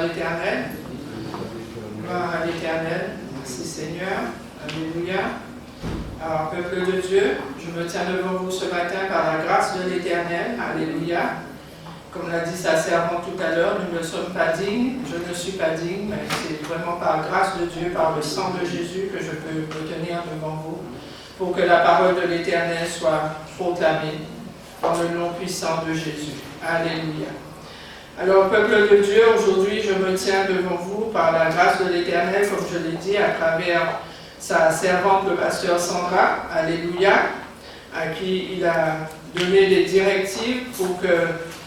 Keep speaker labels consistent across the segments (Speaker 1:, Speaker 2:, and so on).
Speaker 1: à l'Éternel. Gloire à l'Éternel. Merci Seigneur. Alléluia. Alors, peuple de Dieu, je me tiens devant vous ce matin par la grâce de l'Éternel. Alléluia. Comme l'a dit sa servante tout à l'heure, nous ne sommes pas dignes, je ne suis pas digne, mais c'est vraiment par grâce de Dieu, par le sang de Jésus que je peux me tenir devant vous pour que la parole de l'Éternel soit proclamée dans le nom puissant de Jésus. Alléluia. Alors, peuple de Dieu, aujourd'hui, je me tiens devant vous par la grâce de l'Éternel, comme je l'ai dit, à travers sa servante, le pasteur Sandra. Alléluia. À qui il a donné des directives pour que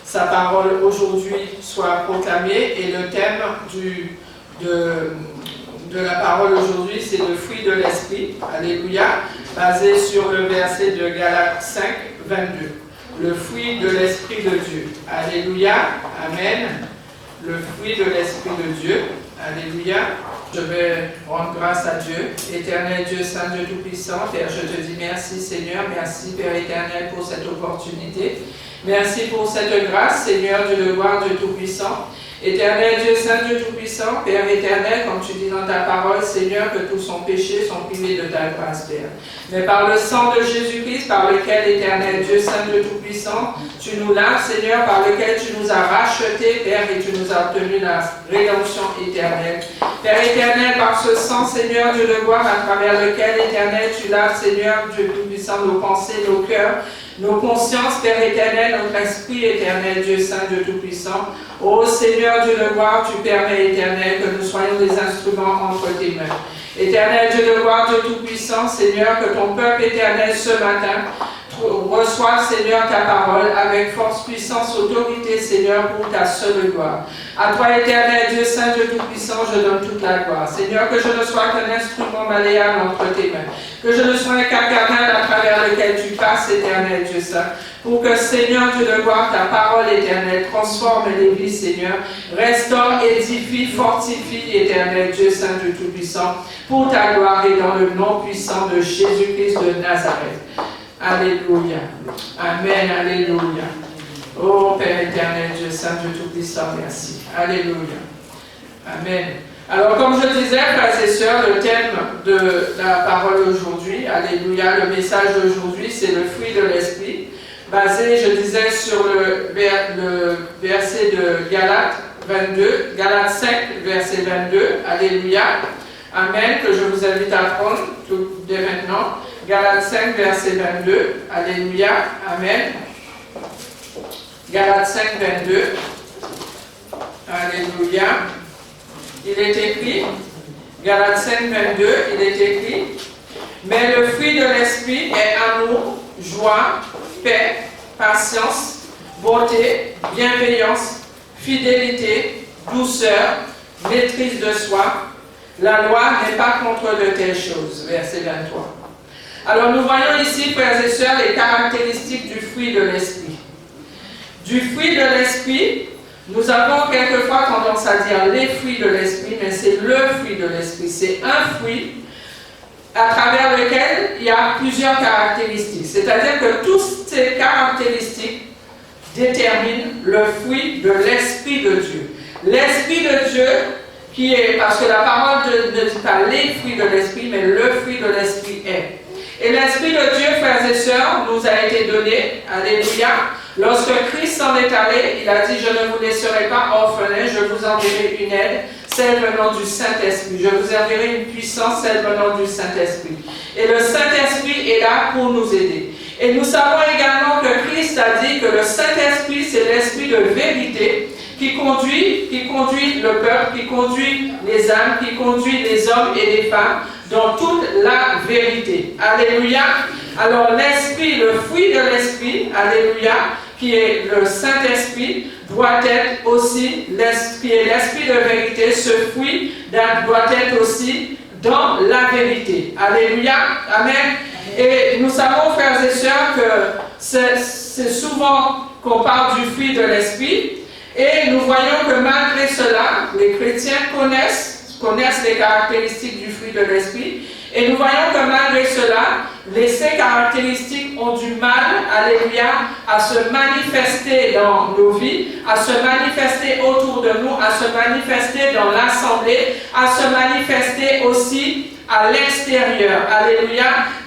Speaker 1: sa parole aujourd'hui soit proclamée. Et le thème de la parole aujourd'hui, c'est le fruit de l'esprit. Alléluia. Basé sur le verset de Galates 5, 22. Le fruit de l'Esprit de Dieu. Alléluia. Amen. Le fruit de l'Esprit de Dieu. Alléluia. Je vais rendre grâce à Dieu. Éternel Dieu Saint, Dieu Tout-Puissant. Père, je te dis merci Seigneur. Merci Père éternel pour cette opportunité. Merci pour cette grâce, Seigneur Dieu de gloire, Dieu Tout-Puissant. Éternel Dieu Saint, Dieu Tout-Puissant, Père éternel, comme tu dis dans ta parole, Seigneur, que tous sont péchés, sont privés de ta grâce, Père. Mais par le sang de Jésus-Christ, par lequel, éternel Dieu Saint, Dieu Tout-Puissant, tu nous laves, Seigneur, par lequel tu nous as rachetés, Père, et tu nous as obtenu la rédemption éternelle. Père éternel, par ce sang, Seigneur, Dieu de gloire, à travers lequel, éternel, tu laves, Seigneur, Dieu Tout-Puissant, nos pensées, nos cœurs, nos consciences, Père éternel, notre esprit éternel, Dieu Saint, Dieu Tout-Puissant. Ô Seigneur, Dieu de gloire, tu permets, éternel, que nous soyons des instruments entre tes mains. Éternel, Dieu de gloire, Dieu Tout-Puissant, Seigneur, que ton peuple éternel ce matin reçoive, Seigneur, ta parole avec force, puissance, autorité, Seigneur, pour ta seule gloire. À toi, éternel, Dieu Saint, Dieu Tout-Puissant, je donne toute la gloire. Seigneur, que je ne sois qu'un instrument malléable entre tes mains. Que je ne sois qu'un canal à travers lequel tu passes, éternel, Dieu Saint. Pour que, Seigneur, Dieu de gloire, ta parole éternelle transforme les vies, Seigneur. Restaure, édifie, fortifie, éternel, Dieu Saint, Dieu Tout-Puissant. Pour ta gloire et dans le nom puissant de Jésus-Christ de Nazareth. Alléluia. Amen. Alléluia. Oh Père éternel, Dieu Saint, Dieu Tout-Puissant, merci. Alléluia. Amen. Alors, comme je disais, frères et sœurs, le thème de la parole d'aujourd'hui, alléluia, le message d'aujourd'hui, c'est le fruit de l'esprit, basé, je disais, sur le verset de Galates 22, Galates 5, verset 22, alléluia. Amen, que je vous invite à prendre tout dès maintenant. Galates 5, verset 22. Alléluia. Amen. Galates 5, 22. Alléluia. Il est écrit, Galates 5, 22, il est écrit, mais le fruit de l'esprit est amour, joie, paix, patience, bonté, bienveillance, fidélité, douceur, maîtrise de soi. La loi n'est pas contre de telles choses. Verset 23. Alors nous voyons ici, frères et sœurs, les caractéristiques du fruit de l'esprit. Du fruit de l'esprit, nous avons quelquefois tendance à dire les fruits de l'esprit, mais c'est le fruit de l'esprit. C'est un fruit à travers lequel il y a plusieurs caractéristiques. C'est-à-dire que toutes ces caractéristiques déterminent le fruit de l'Esprit de Dieu. L'Esprit de Dieu qui est, parce que la parole ne dit pas les fruits de l'Esprit, mais le fruit de l'Esprit est. Et l'Esprit de Dieu, frères et sœurs, nous a été donné, alléluia. Lorsque Christ s'en est allé, il a dit, je ne vous laisserai pas orphelins, je vous enverrai une aide, celle venant du Saint-Esprit. Je vous enverrai une puissance, celle venant du Saint-Esprit. Et le Saint-Esprit est là pour nous aider. Et nous savons également que Christ a dit que le Saint-Esprit, c'est l'Esprit de vérité, qui conduit le peuple, qui conduit les âmes, qui conduit les hommes et les femmes dans toute la vérité. Alléluia. Alors l'esprit, le fruit de l'esprit, alléluia, qui est le Saint-Esprit, doit être aussi l'esprit, et l'esprit de vérité, ce fruit doit être aussi dans la vérité. Alléluia. Amen. Et nous savons, frères et sœurs, que c'est souvent qu'on parle du fruit de l'esprit. Et nous voyons que malgré cela, les chrétiens connaissent les caractéristiques du fruit de l'esprit. Et nous voyons que malgré cela, ces caractéristiques ont du mal, alléluia, à se manifester dans nos vies, à se manifester autour de nous, à se manifester dans l'assemblée, à se manifester aussi à l'extérieur, alléluia,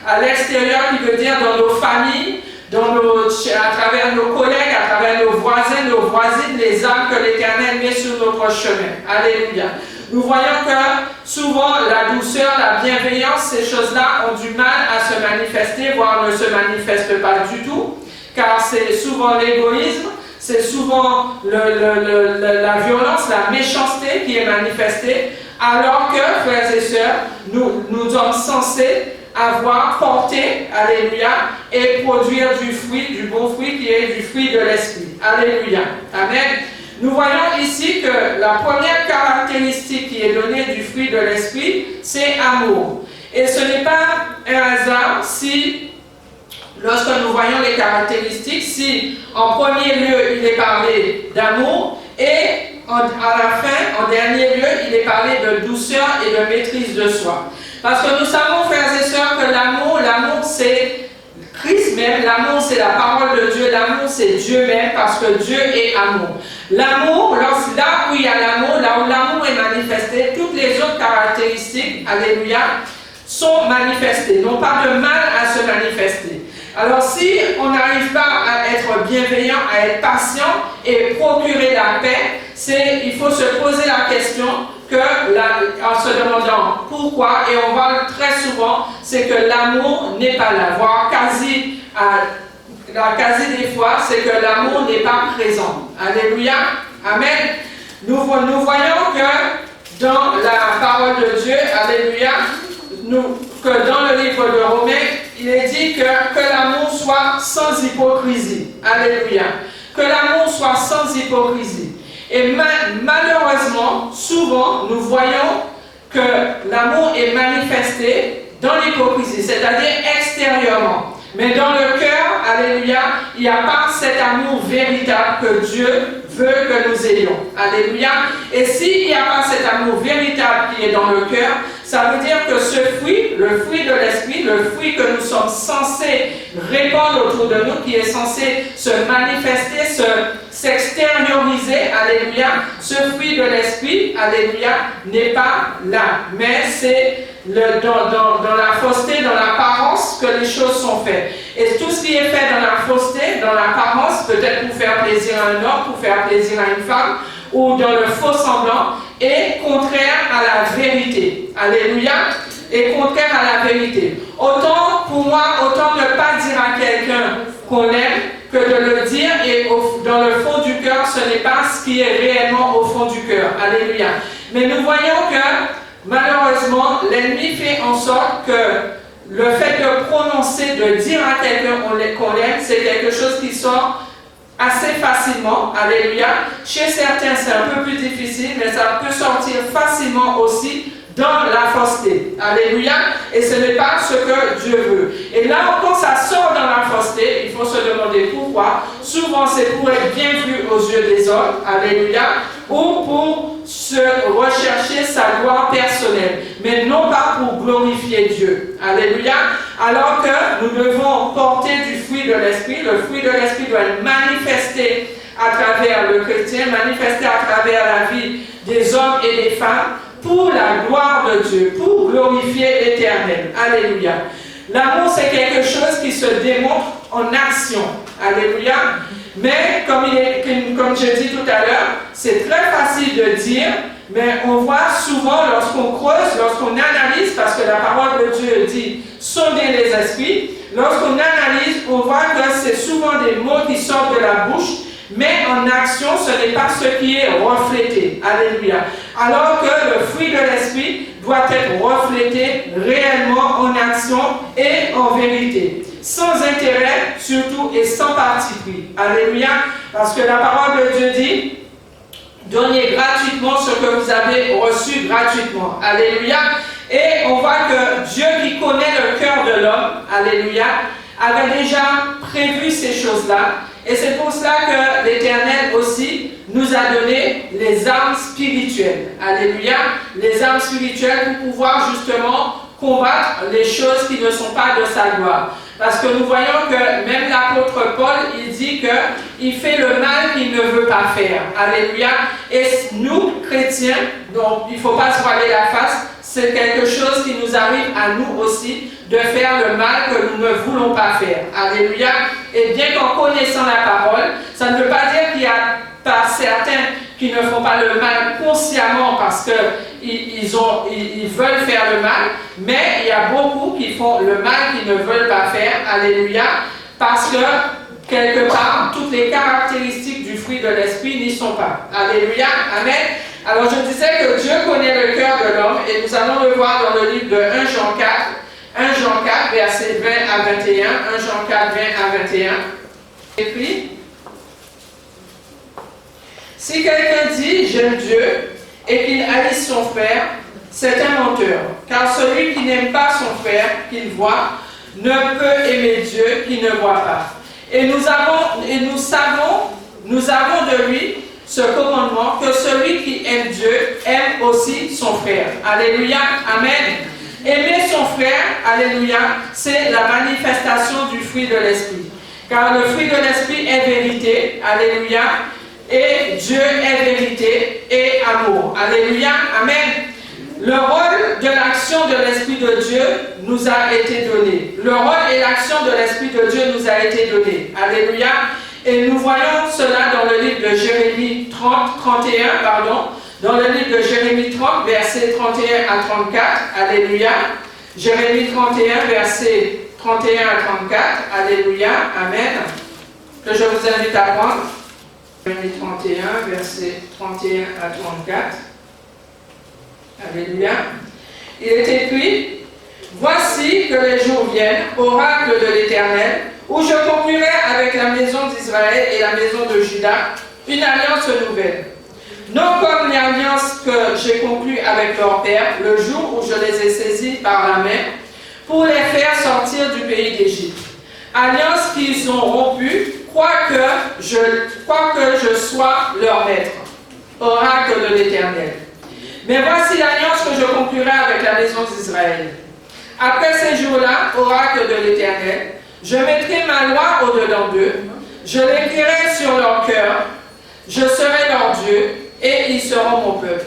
Speaker 1: à l'extérieur qui veut dire dans nos familles, à travers nos collègues, à travers nos voisins, nos voisines, les âmes que l'Éternel met sur notre chemin. Alléluia. Nous voyons que souvent la douceur, la bienveillance, ces choses-là ont du mal à se manifester, voire ne se manifestent pas du tout, car c'est souvent l'égoïsme, c'est souvent la violence, la méchanceté qui est manifestée, alors que, frères et sœurs, nous sommes censés avoir porté, alléluia, et produire du fruit, du bon fruit qui est du fruit de l'esprit. Alléluia. Amen. Nous voyons ici que la première caractéristique qui est donnée du fruit de l'esprit, c'est amour. Et ce n'est pas un hasard si, lorsque nous voyons les caractéristiques, si en premier lieu il est parlé d'amour et à la fin, en dernier lieu, il est parlé de douceur et de maîtrise de soi. Parce que nous savons, frères et sœurs, que l'amour c'est Christ même, l'amour c'est la parole de Dieu, l'amour c'est Dieu même, parce que Dieu est amour. L'amour, là où il y a l'amour, là où l'amour est manifesté, toutes les autres caractéristiques, alléluia, sont manifestées, n'ont pas de mal à se manifester. Alors si on n'arrive pas à être bienveillant, à être patient et procurer la paix, il faut se poser la question en se demandant pourquoi, et on voit très souvent, c'est que l'amour n'est pas là, voire la quasi des fois, c'est que l'amour n'est pas présent. Alléluia, amen. Nous voyons que dans la parole de Dieu, alléluia, que dans le livre de Romains, il est dit que l'amour soit sans hypocrisie. Alléluia. Que l'amour soit sans hypocrisie. Et malheureusement, souvent, nous voyons que l'amour est manifesté dans l'hypocrisie, c'est-à-dire extérieurement. Mais dans le cœur, alléluia, il n'y a pas cet amour véritable que Dieu veut que nous ayons. Alléluia. Et s'il n'y a pas cet amour véritable qui est dans le cœur, ça veut dire que ce fruit, le fruit de l'esprit, le fruit que nous sommes censés répandre autour de nous, qui est censé se manifester, s'extérioriser, alléluia, ce fruit de l'esprit, alléluia, n'est pas là. Mais c'est dans la fausseté, dans l'apparence que les choses sont faites. Et tout ce qui est fait dans la fausseté, dans l'apparence, peut-être pour faire plaisir à un homme, pour faire plaisir à une femme, ou dans le faux semblant, est contraire à la vérité. Alléluia. Est contraire à la vérité. Autant pour moi, autant ne pas dire à quelqu'un qu'on aime que de le dire et dans le fond du cœur, ce n'est pas ce qui est réellement au fond du cœur. Alléluia. Mais nous voyons que malheureusement, l'ennemi fait en sorte que le fait de prononcer, de dire à quelqu'un qu'on l'aime, c'est quelque chose qui sort assez facilement, alléluia. Chez certains, c'est un peu plus difficile, mais ça peut sortir facilement aussi dans la fausseté, alléluia. Et ce n'est pas ce que Dieu veut. Et là, quand ça sort dans la fausseté, il faut se demander pourquoi. Souvent, c'est pour être bien vu aux yeux des hommes, alléluia, ou pour se rechercher sa gloire personnelle, mais non pas pour glorifier Dieu. Alléluia. Alors que nous devons porter du fruit de l'esprit. Le fruit de l'esprit doit être manifesté à travers le chrétien, manifesté à travers la vie des hommes et des femmes pour la gloire de Dieu, pour glorifier l'Éternel. Alléluia. L'amour, c'est quelque chose qui se démontre en action. Alléluia. Mais comme je dis tout à l'heure, c'est très facile de dire, mais on voit souvent lorsqu'on creuse, lorsqu'on analyse, parce que la parole de Dieu dit « sondez les esprits », lorsqu'on analyse, on voit que c'est souvent des mots qui sortent de la bouche, mais en action, ce n'est pas ce qui est reflété. Alléluia. Alors que le fruit de l'esprit doit être reflété réellement en action et en vérité. Sans intérêt, surtout, et sans parti pris. Alléluia. Parce que la parole de Dieu dit, donnez gratuitement ce que vous avez reçu gratuitement. Alléluia. Et on voit que Dieu qui connaît le cœur de l'homme, alléluia, avait déjà prévu ces choses-là. Et c'est pour cela que l'Éternel aussi nous a donné les armes spirituelles. Alléluia. Les armes spirituelles pour pouvoir justement combattre les choses qui ne sont pas de sa gloire. Parce que nous voyons que même l'apôtre Paul, il dit qu'il fait le mal qu'il ne veut pas faire. Alléluia. Et nous, chrétiens, donc il ne faut pas se voiler la face, c'est quelque chose qui nous arrive à nous aussi, de faire le mal que nous ne voulons pas faire. Alléluia. Et bien qu'en connaissant la parole, ça ne veut pas dire qu'il y a pas certains qui ne font pas le mal consciemment parce qu'ils veulent faire le mal, mais il y a beaucoup qui font le mal qu'ils ne veulent pas faire. Alléluia. Parce que, quelque part, toutes les caractéristiques du fruit de l'esprit n'y sont pas. Alléluia. Amen. Alors je disais que Dieu connaît le cœur de l'homme et nous allons le voir dans le livre de 1 Jean 4. 1 Jean 4, versets 20 à 21. 1 Jean 4, 20 à 21. Et puis, si quelqu'un dit « j'aime Dieu » et qu'il haït son frère, c'est un menteur. Car celui qui n'aime pas son frère qu'il voit ne peut aimer Dieu qui ne voit pas. Et nous savons de lui ce commandement que celui qui aime Dieu aime aussi son frère. Alléluia. Amen. Aimer son frère, alléluia, c'est la manifestation du fruit de l'esprit. Car le fruit de l'esprit est vérité, alléluia, et Dieu est vérité et amour. Alléluia. Amen. Le rôle de l'action de l'Esprit de Dieu nous a été donné. Le rôle et l'action de l'Esprit de Dieu nous a été donné. Alléluia. Et nous voyons cela dans le livre de Jérémie 31. Dans le livre de Jérémie 30, versets 31 à 34. Alléluia. Jérémie 31, versets 31 à 34. Alléluia. Amen. Que je vous invite à prendre. Jérémie 31, versets 31 à 34. Alléluia. Il est écrit, « Voici que les jours viennent, oracle de l'Éternel, où je conclurai avec la maison d'Israël et la maison de Juda une alliance nouvelle. Non comme l'alliance que j'ai conclue avec leur père, le jour où je les ai saisis par la main, pour les faire sortir du pays d'Égypte. Alliance qu'ils ont rompue, quoique je sois leur maître. Oracle de l'Éternel. Mais voici l'alliance que je conclurai avec la maison d'Israël. Après ces jours-là, oracle de l'Éternel, je mettrai ma loi au-dedans d'eux, je l'écrirai sur leur cœur, je serai leur Dieu, et ils seront mon peuple.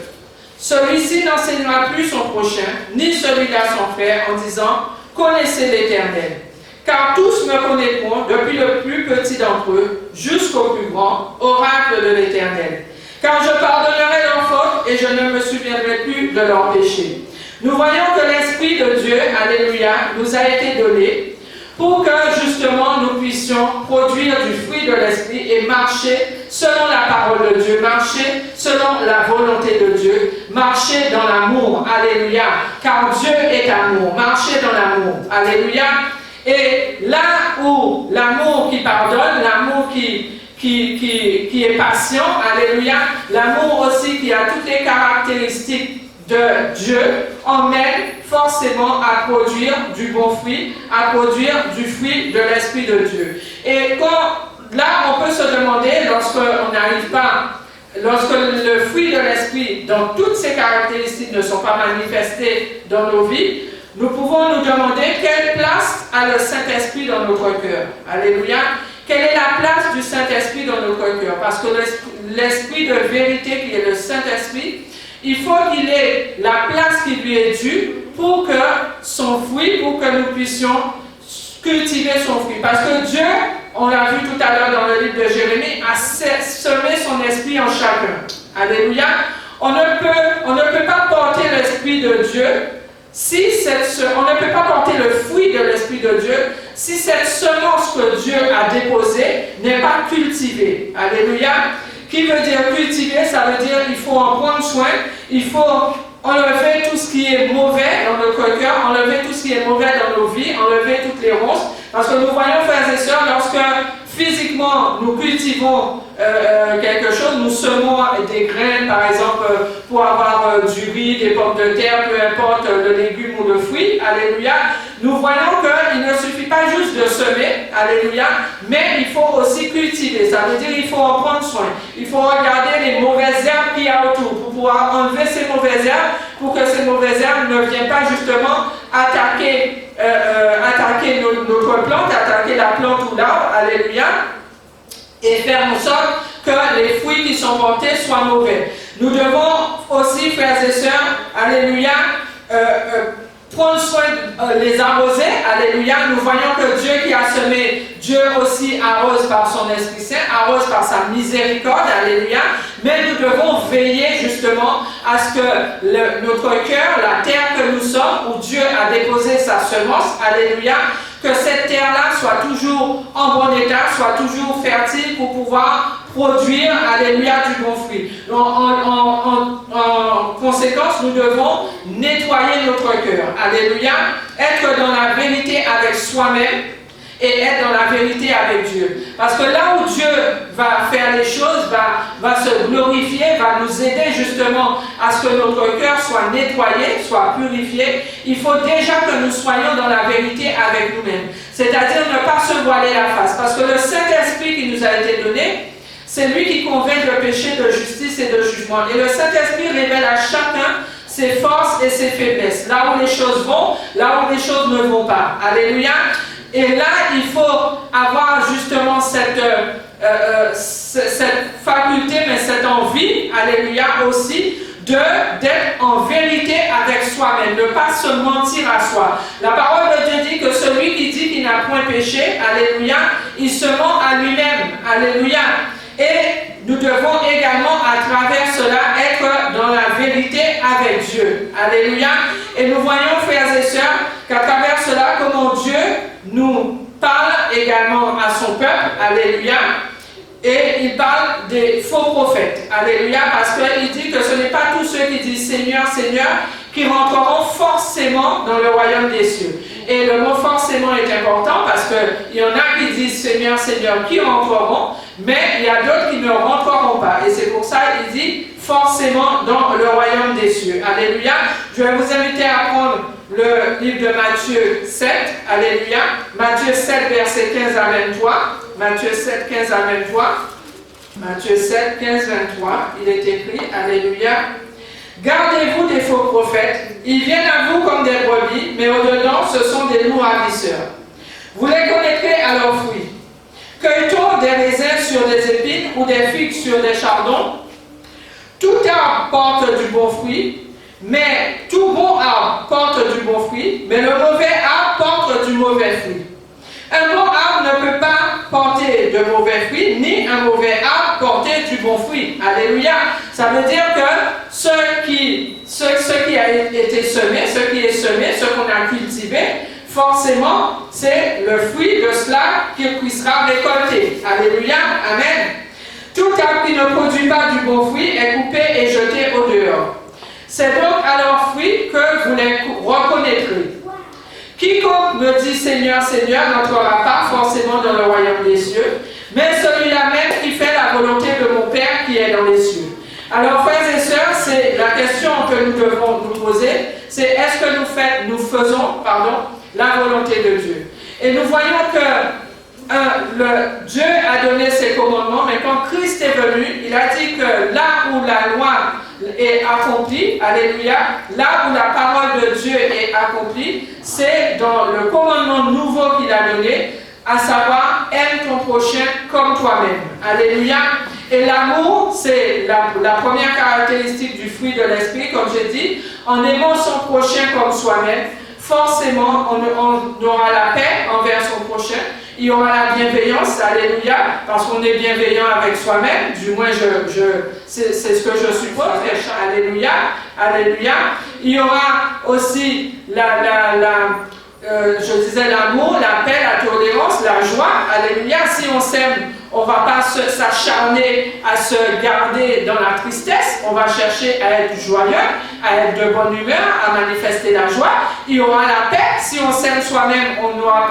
Speaker 1: Celui-ci n'enseignera plus son prochain, ni celui-là son frère, en disant, connaissez l'Éternel. Car tous me connaîtront, depuis le plus petit d'entre eux, jusqu'au plus grand, oracle de l'Éternel. Car je pardonnerai leurs fautes et je ne me souviendrai plus de leurs péchés. Nous voyons que l'Esprit de Dieu, alléluia, nous a été donné pour que justement nous puissions produire du fruit de l'Esprit et marcher selon la parole de Dieu, marcher selon la volonté de Dieu, marcher dans l'amour, alléluia, car Dieu est amour, marcher dans l'amour, alléluia. Et là où l'amour qui pardonne, l'amour qui est patient, alléluia, l'amour aussi qui a toutes les caractéristiques de Dieu, emmène forcément à produire du bon fruit, à produire du fruit de l'Esprit de Dieu. Et là, on peut se demander, lorsqu'on n'arrive pas, lorsque le fruit de l'Esprit, dans toutes ses caractéristiques, ne sont pas manifestés dans nos vies, nous pouvons nous demander quelle place a le Saint-Esprit dans notre cœur. Alléluia. Quelle est la place du Saint-Esprit dans notre cœur? Parce que l'Esprit de vérité qui est le Saint-Esprit, il faut qu'il ait la place qui lui est due pour que son fruit, pour que nous puissions cultiver son fruit. Parce que Dieu, on l'a vu tout à l'heure dans le livre de Jérémie, a semé son esprit en chacun. Alléluia. On ne peut pas porter l'Esprit de Dieu on ne peut pas porter le fruit de l'Esprit de Dieu si cette semence que Dieu a déposée n'est pas cultivée. Alléluia. Qui veut dire cultiver? Ça veut dire qu'il faut en prendre soin, il faut enlever tout ce qui est mauvais dans notre cœur, enlever tout ce qui est mauvais dans nos vies, enlever toutes les ronces. Parce que nous voyons, frères et sœurs, lorsque physiquement nous cultivons quelque chose, nous semons des graines, par exemple, pour avoir du riz, des pommes de terre, peu importe le légume ou le fruit, alléluia, nous voyons qu'il ne suffit pas juste de semer, alléluia, mais il faut aussi cultiver. Ça veut dire qu'il faut en prendre soin. Il faut regarder les mauvaises herbes qu'il y a autour pour pouvoir enlever ces mauvaises herbes pour que ces mauvaises herbes ne viennent pas justement attaquer notre plante, attaquer la plante ou l'arbre, alléluia, et faire en sorte que les fruits qui sont portés soient mauvais. Nous devons aussi, frères et sœurs, alléluia, prendre soin de les arroser, alléluia. Nous voyons que Dieu qui a semé, Dieu aussi arrose par son Esprit Saint, arrose par sa miséricorde, alléluia. Mais nous devons veiller justement à ce que notre cœur, la terre que nous sommes, où Dieu a déposé sa semence, alléluia, que cette terre-là soit toujours en bon état, soit toujours fertile pour pouvoir produire, alléluia, du bon fruit. En conséquence, nous devons nettoyer notre cœur, alléluia, être dans la vérité avec soi-même et être dans la vérité avec Dieu. Parce que là où Dieu va faire les choses, va se glorifier, va nous aider justement à ce que notre cœur soit nettoyé, soit purifié, il faut déjà que nous soyons dans la vérité avec nous-mêmes. C'est-à-dire ne pas se voiler la face. Parce que le Saint-Esprit qui nous a été donné, c'est lui qui convainc de péché, de justice et de jugement. Et le Saint-Esprit révèle à chacun ses forces et ses faiblesses. Là où les choses vont, là où les choses ne vont pas. Alléluia. Et là, il faut avoir justement cette faculté, mais cette envie, alléluia, aussi, d'être en vérité avec soi-même, ne pas se mentir à soi. La parole de Dieu dit que celui qui dit qu'il n'a point péché, alléluia, il se ment à lui-même, alléluia. Et nous devons également, à travers cela, être dans la vérité avec Dieu. Alléluia. Et nous voyons, frères et sœurs, qu'à travers cela, comment Dieu nous parle également à son peuple. Alléluia. Et il parle des faux prophètes. Alléluia. Parce qu'il dit que ce n'est pas tous ceux qui disent Seigneur, Seigneur, qui rentreront forcément dans le royaume des cieux. Et le mot forcément est important parce qu'il y en a qui disent Seigneur, Seigneur, qui rentreront, mais il y a d'autres qui ne rentreront pas. Et c'est pour ça qu'il dit forcément dans le royaume des cieux. Alléluia. Je vais vous inviter à prendre le livre de Matthieu 7. Alléluia. Matthieu 7, versets 15 à 23. Matthieu 7, 15 à 23. Matthieu 7, 15, 23. Il est écrit, alléluia. Gardez-vous des faux prophètes. Ils viennent à vous comme des brebis, mais au-dedans, ce sont des loups ravisseurs. Vous les connaîtrez à leurs fruits. Cueille-t-on des raisins sur des épines ou des figues sur des chardons? Tout arbre porte du bon fruit, mais tout bon arbre porte du bon fruit, mais le mauvais arbre porte du mauvais fruit. Un bon arbre ne peut pas porter de mauvais fruits, ni un mauvais arbre porter du bon fruit. Alléluia. Ça veut dire que ce qui a été semé, ce qui est semé, ce qu'on a cultivé, forcément, c'est le fruit de cela qui sera récolté. Alléluia. Amen. Tout arbre qui ne produit pas du bon fruit est coupé et jeté au dehors. C'est donc à leurs fruits que vous les reconnaîtrez. Quiconque me dit Seigneur, Seigneur n'entrera pas forcément dans le royaume des cieux, mais celui-là même qui fait la volonté de mon Père qui est dans les cieux. Alors, frères et sœurs, c'est la question que nous devons nous poser, c'est est-ce que nous faisons la volonté de Dieu. Et nous voyons que Dieu a donné ses commandements, mais quand Christ est venu, il a dit que là où la loi est accomplie, alléluia, là où la parole de Dieu est accomplie, c'est dans le commandement nouveau qu'il a donné, à savoir, aime ton prochain comme toi-même. Alléluia. Et l'amour, c'est la première caractéristique du fruit de l'esprit, comme j'ai dit, en aimant son prochain comme soi-même, forcément, on aura la paix envers son prochain, il y aura la bienveillance, alléluia, parce qu'on est bienveillant avec soi-même, du moins c'est ce que je suppose, alléluia, alléluia. Il y aura aussi je disais l'amour, la paix, la tolérance, la joie, alléluia. Si on s'aime, on ne va pas s'acharner à se garder dans la tristesse, on va chercher à être joyeux, à être de bonne humeur, à manifester la joie. Il y aura la paix. Si on s'aime soi-même, on ne va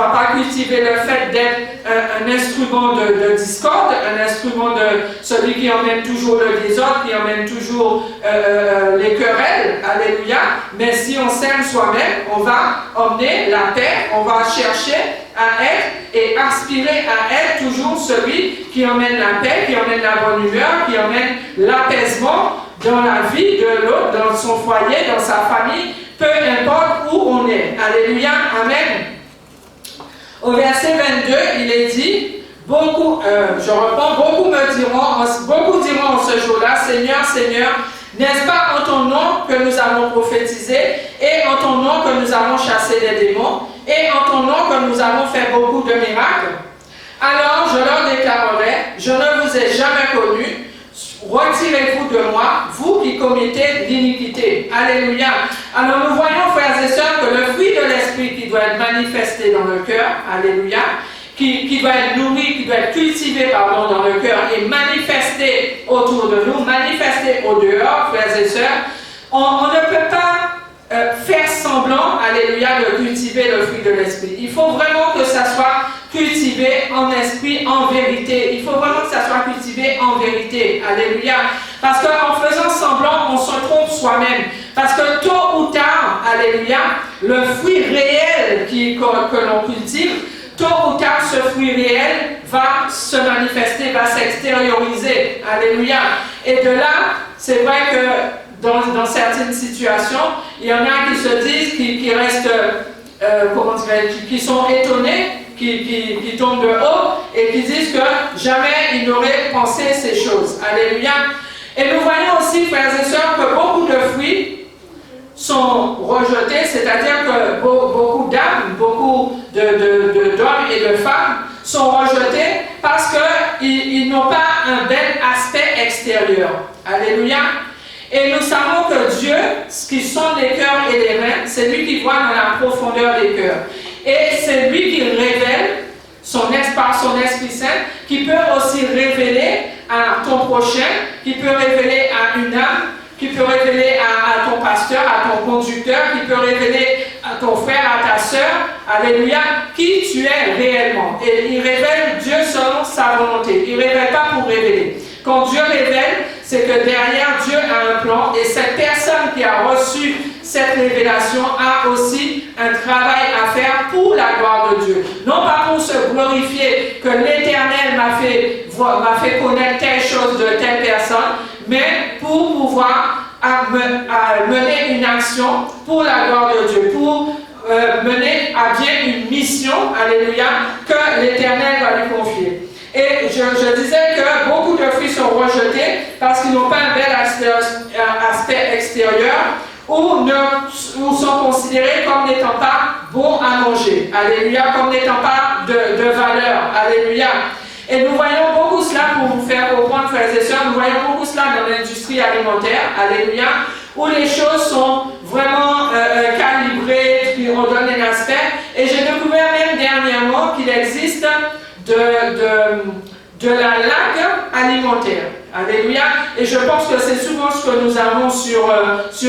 Speaker 1: pas cultiver le fait d'être un instrument de discorde, un instrument de celui qui emmène toujours le désordre, qui emmène toujours les querelles, alléluia. Mais si on s'aime soi-même, on va emmener la paix, on va chercher à être et aspirer à être toujours celui qui emmène la paix, qui emmène la bonne humeur, qui emmène l'apaisement dans la vie de l'autre, dans son foyer, dans sa famille, peu importe où on est. Alléluia, amen. Au verset 22, il est dit, beaucoup diront en ce jour-là, Seigneur, Seigneur, n'est-ce pas en ton nom que nous avons prophétisé, et en ton nom que nous avons chassé les démons, et en ton nom que nous avons fait beaucoup de miracles? Alors je leur déclarerai, je ne vous ai jamais connus, retirez-vous de moi, vous qui commettez l'iniquité. Alléluia. Alors nous voyons, frères et sœurs, que le fruit de l'esprit qui doit être manifesté dans le cœur, alléluia, qui doit être nourri, qui doit être cultivé, dans le cœur et manifesté autour de nous, manifesté au dehors, frères et sœurs, on ne peut pas faire semblant, alléluia, de cultiver le fruit de l'esprit. Il faut vraiment que ça soit cultivé en esprit, en vérité. Il faut vraiment que ça soit cultivé en vérité, alléluia. Parce qu'en faisant semblant, on se trompe soi-même. Parce que tôt ou tard, alléluia, le fruit réel que l'on cultive, tôt ou tard, ce fruit réel va se manifester, va s'extérioriser. Alléluia. Et de là, c'est vrai que dans certaines situations, il y en a qui se disent, qui restent, qui sont étonnés, qui tombent de haut et qui disent que jamais ils n'auraient pensé ces choses. Alléluia. Et nous voyons aussi, frères et sœurs, que beaucoup de fruits sont rejetés, c'est-à-dire que beaucoup d'âmes, beaucoup d'hommes et de femmes sont rejetés parce qu'ils n'ont pas un bel aspect extérieur. Alléluia. Et nous savons que Dieu, ce qui sont les cœurs et les reins, c'est lui qui voit dans la profondeur des cœurs. Et c'est lui qui révèle par son Esprit Saint, qui peut aussi révéler à ton prochain, qui peut révéler à une âme, qui peut révéler à ton pasteur, à ton conducteur, qui peut révéler à ton frère, à ta sœur, alléluia, qui tu es réellement. Et il révèle Dieu selon sa volonté. Il ne révèle pas pour révéler. Quand Dieu révèle, c'est que derrière Dieu a un plan et cette personne qui a reçu cette révélation a aussi un travail à faire pour la gloire de Dieu. Non pas pour se glorifier que l'Éternel m'a fait connaître telle chose de telle personne, mais pour pouvoir mener une action pour la gloire de Dieu, pour mener à bien une mission, alléluia, que l'Éternel va lui confier. Et je disais que beaucoup de fruits sont rejetés parce qu'ils n'ont pas un bel aspect extérieur ou sont considérés comme n'étant pas bons à manger. Alléluia, comme n'étant pas de valeur. Alléluia. Et nous voyons beaucoup cela, pour vous faire comprendre, frères et sœurs, nous voyons beaucoup cela dans l'industrie alimentaire. Alléluia. Où les choses sont vraiment calibrées, puis on donne un aspect. Et j'ai découvert même dernièrement qu'il existe de la laque alimentaire. Alléluia. Et je pense que c'est souvent ce que nous avons sur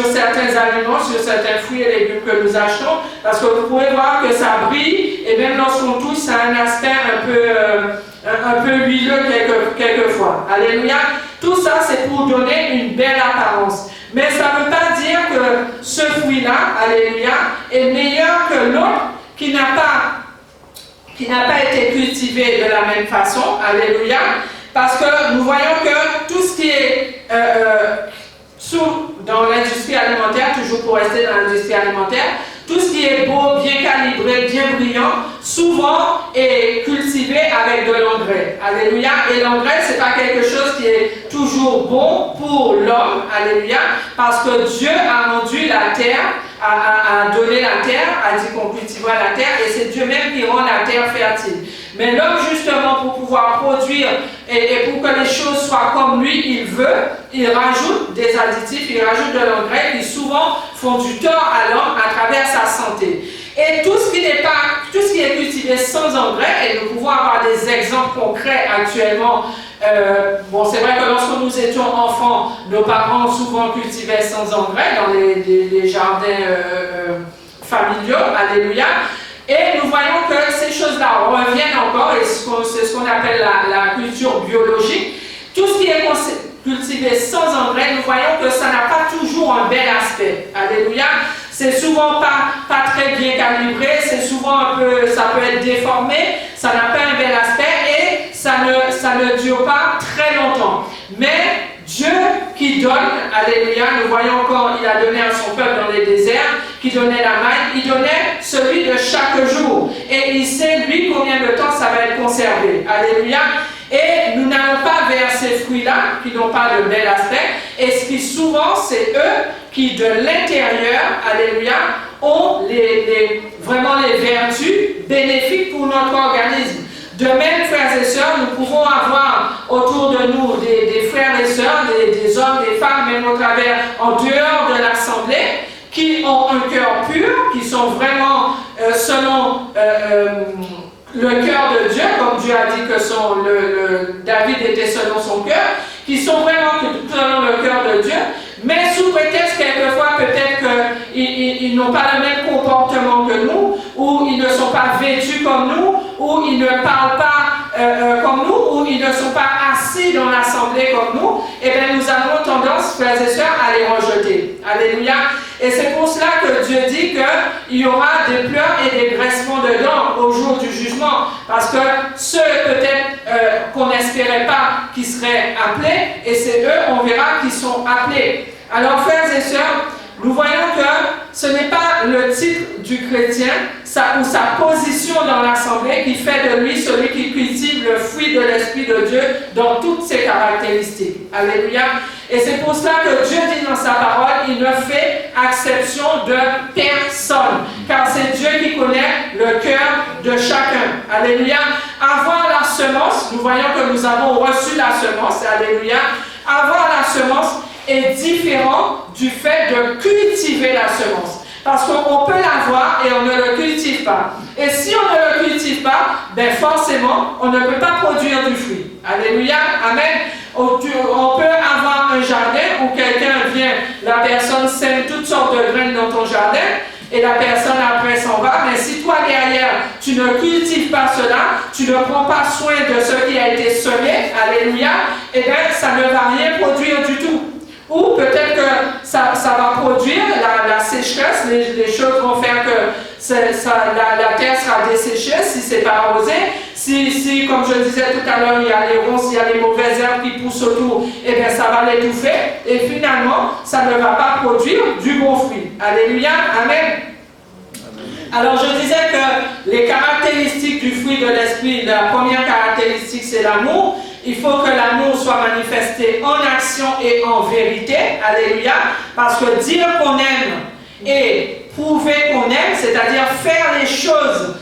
Speaker 1: certains aliments, sur certains fruits et légumes que nous achetons, parce que vous pouvez voir que ça brille, et même lorsqu'on touche, ça a un aspect un peu huileux quelquefois. Alléluia. Tout ça, c'est pour donner une belle apparence. Mais ça ne veut pas dire que ce fruit-là, alléluia, est meilleur que l'autre qui n'a pas été cultivé de la même façon, alléluia, parce que nous voyons que tout ce qui est dans l'industrie alimentaire, toujours pour rester dans l'industrie alimentaire, tout ce qui est beau, bien calibré, bien brillant, souvent est cultivé avec de l'engrais. Alléluia. Et l'engrais, ce n'est pas quelque chose qui est toujours bon pour l'homme. Alléluia. Parce que Dieu a rendu la terre, a donné la terre, a dit qu'on cultivera la terre, et c'est Dieu même qui rend la terre fertile. Mais l'homme, justement, pour pouvoir produire et pour que les choses soient comme lui, il veut, il rajoute des additifs, il rajoute de l'engrais qui souvent font du tort à l'homme à travers sa santé. Et tout ce qui est cultivé sans engrais, et nous pouvons avoir des exemples concrets actuellement. C'est vrai que lorsque nous étions enfants, nos parents souvent cultivaient sans engrais dans les jardins familiaux, alléluia. Et nous voyons que ces choses-là reviennent encore, et c'est ce qu'on appelle la culture biologique. Tout ce qui est cultivé sans engrais, nous voyons que ça n'a pas toujours un bel aspect. Alléluia. C'est souvent pas très bien calibré, c'est souvent ça peut être déformé, ça n'a pas un bel aspect et ça ne dure pas très longtemps. Mais Dieu qui donne, alléluia, nous voyons quand il a donné à son peuple dans les déserts, qui donnait la manne, il donnait celui de chaque jour. Et il sait, lui, combien de temps ça va être conservé. Alléluia. Et nous n'allons pas vers ces fruits-là, qui n'ont pas de bel aspect, et ce qui souvent, c'est eux qui, de l'intérieur, alléluia, ont vraiment les vertus bénéfiques pour notre organisme. De même, frères et sœurs, nous pouvons avoir autour de nous des frères et sœurs, des hommes, des femmes, même au travers, en dehors de l'assemblée, qui ont un cœur pur, qui sont vraiment selon le cœur de Dieu, comme Dieu a dit que David était selon son cœur, qui sont vraiment selon le cœur de Dieu, mais sous prétexte quelquefois peut-être qu'ils n'ont pas le même comportement que nous, ou ils ne sont pas vêtus comme nous, ou ils ne parlent pas comme nous, ou ils ne sont pas assis dans l'assemblée comme nous, et bien nous avons tendance, frères et sœurs, à les rejeter. Alléluia. Et c'est pour cela que Dieu dit qu'il y aura des pleurs et des graissements de dents au jour du jugement, parce que ceux peut-être qu'on n'espérait pas qui seraient appelés, et c'est eux, on verra, qui sont appelés. Alors, frères et sœurs, nous voyons que ce n'est pas le titre du chrétien ou sa position dans l'assemblée qui fait de lui celui qui cultive le fruit de l'Esprit de Dieu dans toutes ses caractéristiques. Alléluia. Et c'est pour cela que Dieu dit dans sa parole, il ne fait exception de personne, car c'est Dieu qui connaît le cœur de chacun. Alléluia. Avoir la semence, nous voyons que nous avons reçu la semence. Alléluia. Avoir la semence est différent du fait de cultiver la semence. Parce qu'on peut l'avoir et on ne le cultive pas. Et si on ne le cultive pas, ben forcément, on ne peut pas produire du fruit. Alléluia, amen. On peut avoir un jardin où quelqu'un vient, la personne sème toutes sortes de graines dans ton jardin, et la personne après s'en va, mais si toi derrière, tu ne cultives pas cela, tu ne prends pas soin de ce qui a été semé, alléluia, et bien ça ne va rien produire du tout. Ou peut-être que ça va produire la sécheresse, les choses vont faire que la terre sera desséchée si ce n'est pas arrosé. Si, comme je disais tout à l'heure, il y a les ronces, il y a les mauvaises herbes qui poussent autour, et bien ça va l'étouffer. Et finalement, ça ne va pas produire du bon fruit. Alléluia, amen. Alors je disais que les caractéristiques du fruit de l'esprit, la première caractéristique c'est l'amour. Il faut que l'amour soit manifesté en action et en vérité. Alléluia. Parce que dire qu'on aime et prouver qu'on aime, c'est-à-dire faire les choses,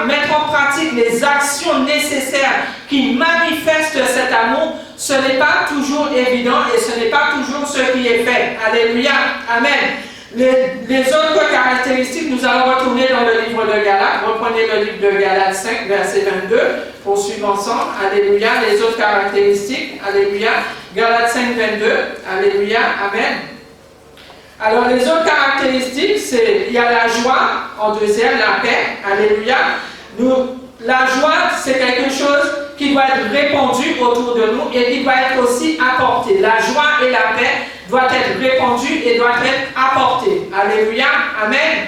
Speaker 1: mettre en pratique les actions nécessaires qui manifestent cet amour, ce n'est pas toujours évident et ce n'est pas toujours ce qui est fait. Alléluia. Amen. Les autres caractéristiques, nous allons retourner dans le livre de Galates. Reprenez le livre de Galates 5, verset 22, pour suivre ensemble. Alléluia. Les autres caractéristiques. Alléluia. Galates 5, 22. Alléluia. Amen. Alors, les autres caractéristiques, il y a la joie, en deuxième, la paix. Alléluia. La joie, c'est quelque chose qui doit être répandu autour de nous et qui doit être aussi apporté. La joie et la paix doivent être répandues et doivent être apportées. Alléluia, amen.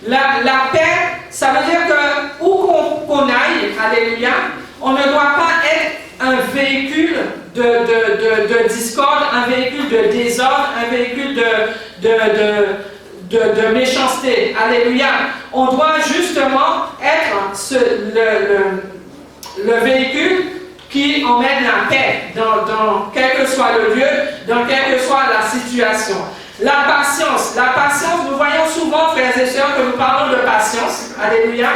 Speaker 1: La paix, ça veut dire que où qu'on aille, alléluia, on ne doit pas être un véhicule de discorde, un véhicule de désordre, un véhicule de méchanceté. Alléluia. On doit justement être le véhicule qui emmène la paix dans quel que soit le lieu, dans quelle que soit la situation. La patience, nous voyons souvent, frères et sœurs, que nous parlons de patience. Alléluia.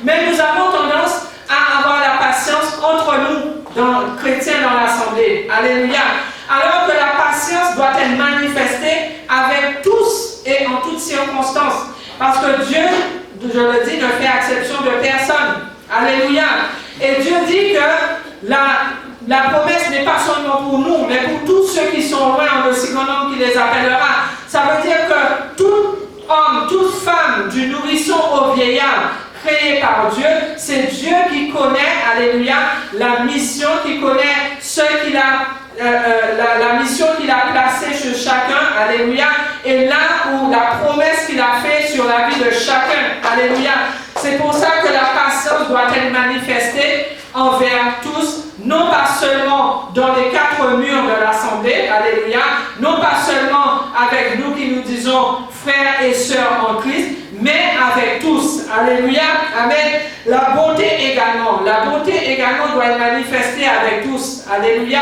Speaker 1: Mais nous avons tendance à avoir la patience entre nous, chrétiens dans l'assemblée. Alléluia. Alors que la patience doit être manifestée avec tous et en toutes circonstances. Parce que Dieu, je le dis, ne fait exception de personne. Alléluia. Et Dieu dit que la promesse n'est pas seulement pour nous, mais pour tous ceux qui sont loin, en le second homme qui les appellera. Ça veut dire que tout homme, toute femme, du nourrisson au vieillard, créé par Dieu, c'est Dieu qui connaît, alléluia, la mission, qui connaît ceux qu'il a, la mission qu'il a placée sur chacun, alléluia, et là où la promesse qu'il a faite sur la vie de chacun, alléluia. C'est pour ça que la patience doit être manifestée envers tous, non pas seulement dans les quatre murs de l'assemblée, alléluia, disons, frères et sœurs en Christ, mais avec tous. Alléluia. Amen. La bonté également. La bonté également doit être manifestée avec tous. Alléluia.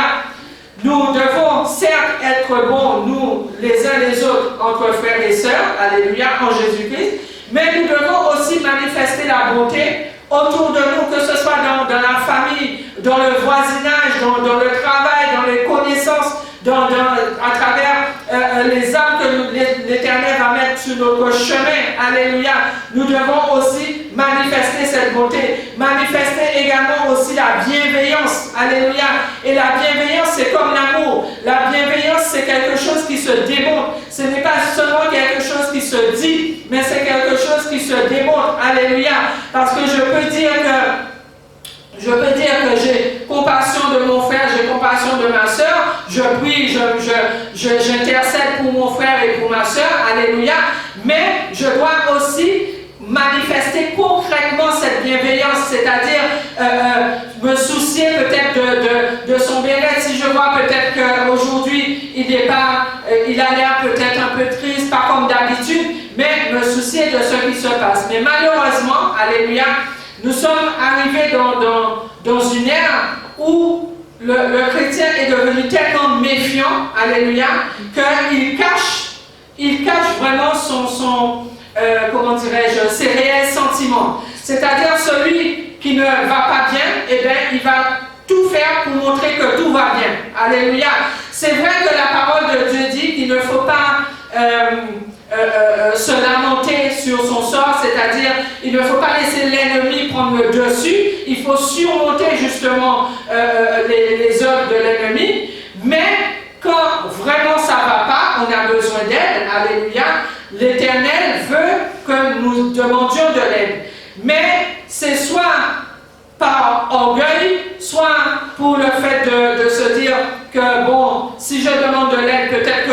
Speaker 1: Nous devons certes être bons, nous, les uns les autres, entre frères et sœurs, alléluia, en Jésus-Christ, mais nous devons aussi manifester la bonté autour de nous, que ce soit dans la famille, dans le voisinage, dans le travail, dans les connaissances, à travers les âmes que l'Éternel va mettre sur notre chemin. Alléluia. Nous devons aussi manifester cette bonté. Manifester également aussi la bienveillance. Alléluia. Et la bienveillance, c'est comme l'amour. La bienveillance, c'est quelque chose qui se démontre. Ce n'est pas seulement quelque chose qui se dit, mais c'est quelque chose qui se démontre. Alléluia. Parce que je peux dire que j'ai compassion de mon frère, j'ai compassion de ma soeur, je prie, j'intercède pour mon frère et pour ma soeur, alléluia, mais je dois aussi manifester concrètement cette bienveillance, c'est-à-dire me soucier peut-être de son bien-être. Si je vois peut-être qu'aujourd'hui il a l'air peut-être un peu triste, pas comme d'habitude, mais me soucier de ce qui se passe. Mais malheureusement, alléluia, nous sommes arrivés dans une ère où le chrétien est devenu tellement méfiant, alléluia, qu'il cache vraiment comment dirais-je, ses réels sentiments. C'est-à-dire celui qui ne va pas bien, eh bien, il va tout faire pour montrer que tout va bien. Alléluia. C'est vrai que la parole de Dieu dit qu'il ne faut pas se lamenter sur son sort, c'est-à-dire il ne faut pas laisser l'ennemi prendre le dessus, il faut surmonter justement les œuvres de l'ennemi, mais quand vraiment ça ne va pas, on a besoin d'aide, alléluia, l'Éternel veut que nous demandions de l'aide, mais c'est soit par orgueil, soit pour le fait de se dire que bon, si je demande de l'aide, peut-être que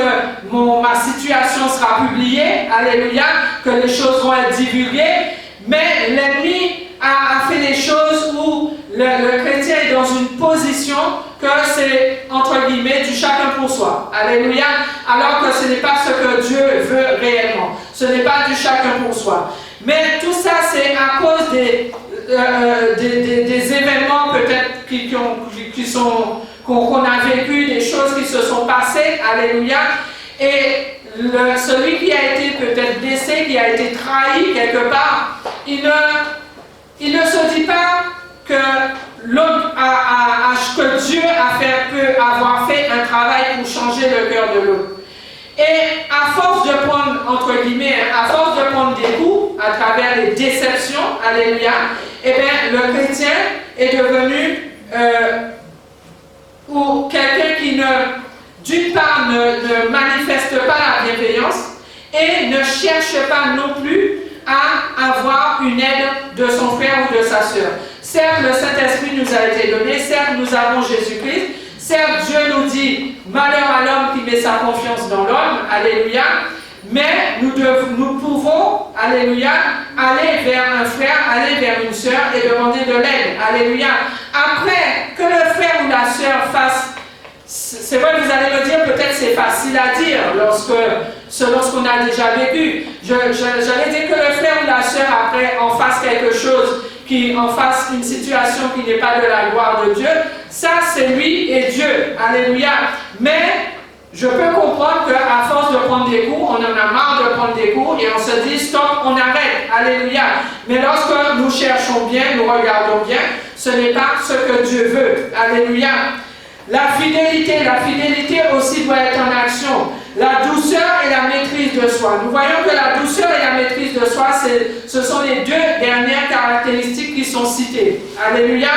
Speaker 1: ma situation sera publiée, alléluia, que les choses vont être divulguées, mais l'ennemi a fait des choses où le chrétien est dans une position que c'est, entre guillemets, du chacun pour soi, alléluia, alors que ce n'est pas ce que Dieu veut réellement, ce n'est pas du chacun pour soi. Mais tout ça, c'est à cause des événements peut-être qu'on a vécu, des choses qui se sont passées, alléluia, et celui qui a été peut-être blessé, qui a été trahi quelque part, il ne se dit pas que l'autre que Dieu peut avoir fait un travail pour changer le cœur de l'autre. Et à force de prendre, entre guillemets, à force de prendre des coups à travers les déceptions, alléluia, eh bien, le chrétien est devenu ou quelqu'un qui d'une part, ne manifeste pas la bienveillance et ne cherche pas non plus à avoir une aide de son frère ou de sa sœur. Certes, le Saint-Esprit nous a été donné, certes, nous avons Jésus-Christ, certes, Dieu nous dit « Malheur à l'homme qui met sa confiance dans l'homme », alléluia, mais nous pouvons, alléluia, aller vers un frère, aller vers une sœur et demander de l'aide, alléluia. Après, que le frère ou la sœur fasse, c'est vrai, vous allez me dire, peut-être c'est facile à dire selon ce qu'on a déjà vécu. J'allais dire que le frère ou la sœur, après, en fasse quelque chose, en fasse une situation qui n'est pas de la gloire de Dieu, ça c'est lui et Dieu, alléluia. Mais je peux comprendre qu'à force de prendre des coups, on en a marre de prendre des coups et on se dit stop, on arrête, alléluia. Mais lorsque nous cherchons bien, nous regardons bien, ce n'est pas ce que Dieu veut, alléluia. La fidélité aussi doit être en action. La douceur et la maîtrise de soi. Nous voyons que la douceur et la maîtrise de soi, ce sont les deux dernières caractéristiques qui sont citées. Alléluia.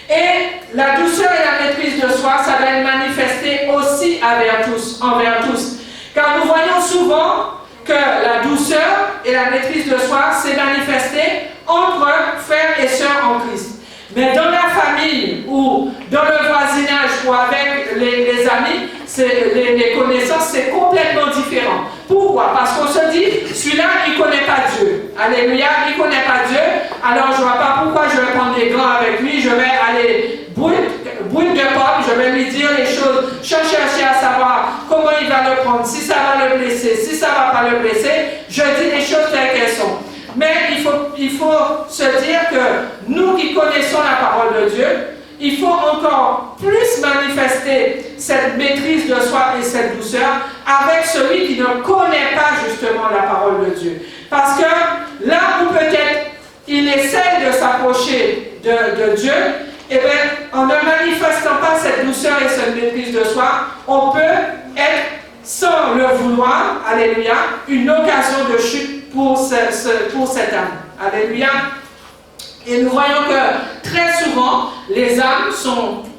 Speaker 1: Et la douceur et la maîtrise de soi, ça va être manifesté aussi envers tous. Car nous voyons souvent que la douceur et la maîtrise de soi, c'est manifesté entre frères et sœurs en Christ. Mais dans la famille ou dans le voisinage ou avec les amis, les connaissances, c'est complètement différent. Pourquoi? Parce qu'on se dit, celui-là, il ne connaît pas Dieu. Alléluia, il ne connaît pas Dieu. Alors je ne vois pas pourquoi je vais prendre des gants avec lui. Je vais aller brûler de pomme, je vais lui dire les choses, chercher à savoir comment il va le prendre, si ça va le blesser, si ça ne va pas pas le blesser, je dis les choses telles qu'elles sont. Mais il faut se dire que nous qui connaissons la parole de Dieu, il faut encore plus manifester cette maîtrise de soi et cette douceur avec celui qui ne connaît pas justement la parole de Dieu. Parce que là où peut-être il essaie de s'approcher de Dieu, eh bien, en ne manifestant pas cette douceur et cette maîtrise de soi, on peut être, sans le vouloir, alléluia, une occasion de chute pour cette âme. Alléluia. Et nous voyons que très souvent, les âmes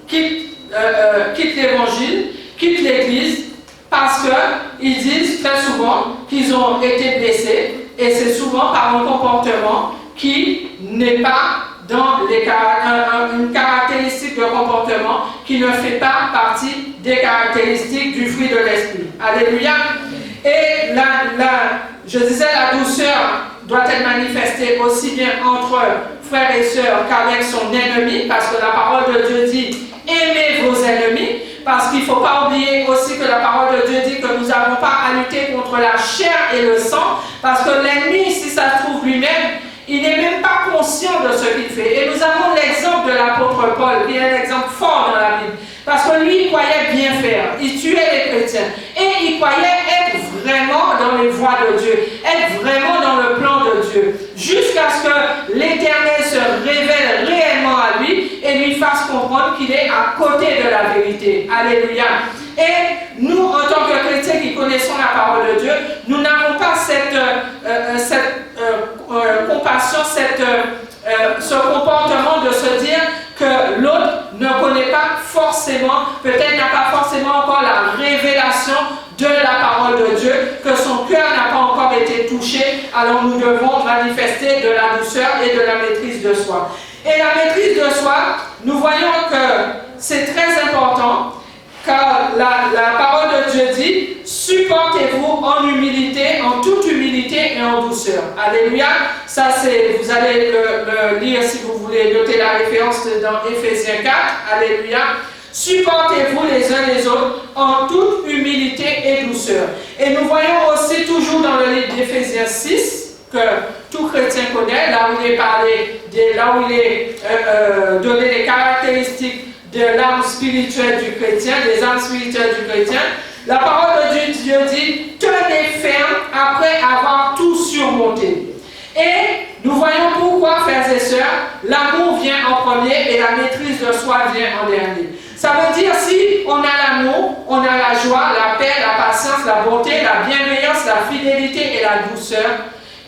Speaker 1: quittent l'évangile, quittent l'église, parce qu'ils disent très souvent qu'ils ont été blessés, et c'est souvent par un comportement qui n'est pas dans une caractéristique de comportement qui ne fait pas partie des caractéristiques du fruit de l'esprit. Alléluia. Et je disais, la douceur doit être manifestée aussi bien entre frères et sœurs qu'avec son ennemi, parce que la parole de Dieu dit « aimez vos ennemis », parce qu'il ne faut pas oublier aussi que la parole de Dieu dit que nous n'avons pas à lutter contre la chair et le sang, parce que l'ennemi, si ça se trouve lui-même, il n'est même pas conscient de ce qu'il fait. Et nous avons l'exemple de l'apôtre Paul, qui est un exemple fort dans la Bible. Parce que lui, il croyait bien faire. Il tuait les chrétiens. Et il croyait être vraiment dans les voies de Dieu. Être vraiment dans le plan de Dieu. Jusqu'à ce que l'Éternel se révèle réellement à lui et lui fasse comprendre qu'il est à côté de la vérité. Alléluia. Et nous, en tant que chrétiens qui connaissons la parole de Dieu, nous n'avons pas cette compassion, ce comportement de se dire que l'autre ne connaît pas forcément, peut-être n'a pas forcément encore la révélation de la parole de Dieu, que son cœur n'a pas encore été touché, alors nous devons manifester de la douceur et de la maîtrise de soi. Et la maîtrise de soi, nous voyons que c'est très important, car la parole de Dieu dit « Supportez-vous en humilité, en toute humilité et en douceur. » Alléluia. Ça, vous allez le lire si vous voulez noter la référence dans Éphésiens 4. Alléluia. Supportez-vous les uns les autres en toute humilité et douceur. Et nous voyons aussi toujours dans le livre d'Éphésiens 6, que tout chrétien connaît, là où il est parlé, là où il est donné les caractéristiques de l'âme spirituelle du chrétien, des âmes spirituelles du chrétien. La parole de Dieu dit « Tenez ferme après avoir tout surmonté. » Et nous voyons pourquoi, frères et sœurs, l'amour vient en premier et la maîtrise de soi vient en dernier. Ça veut dire si on a l'amour, on a la joie, la paix, la patience, la bonté, la bienveillance, la fidélité et la douceur,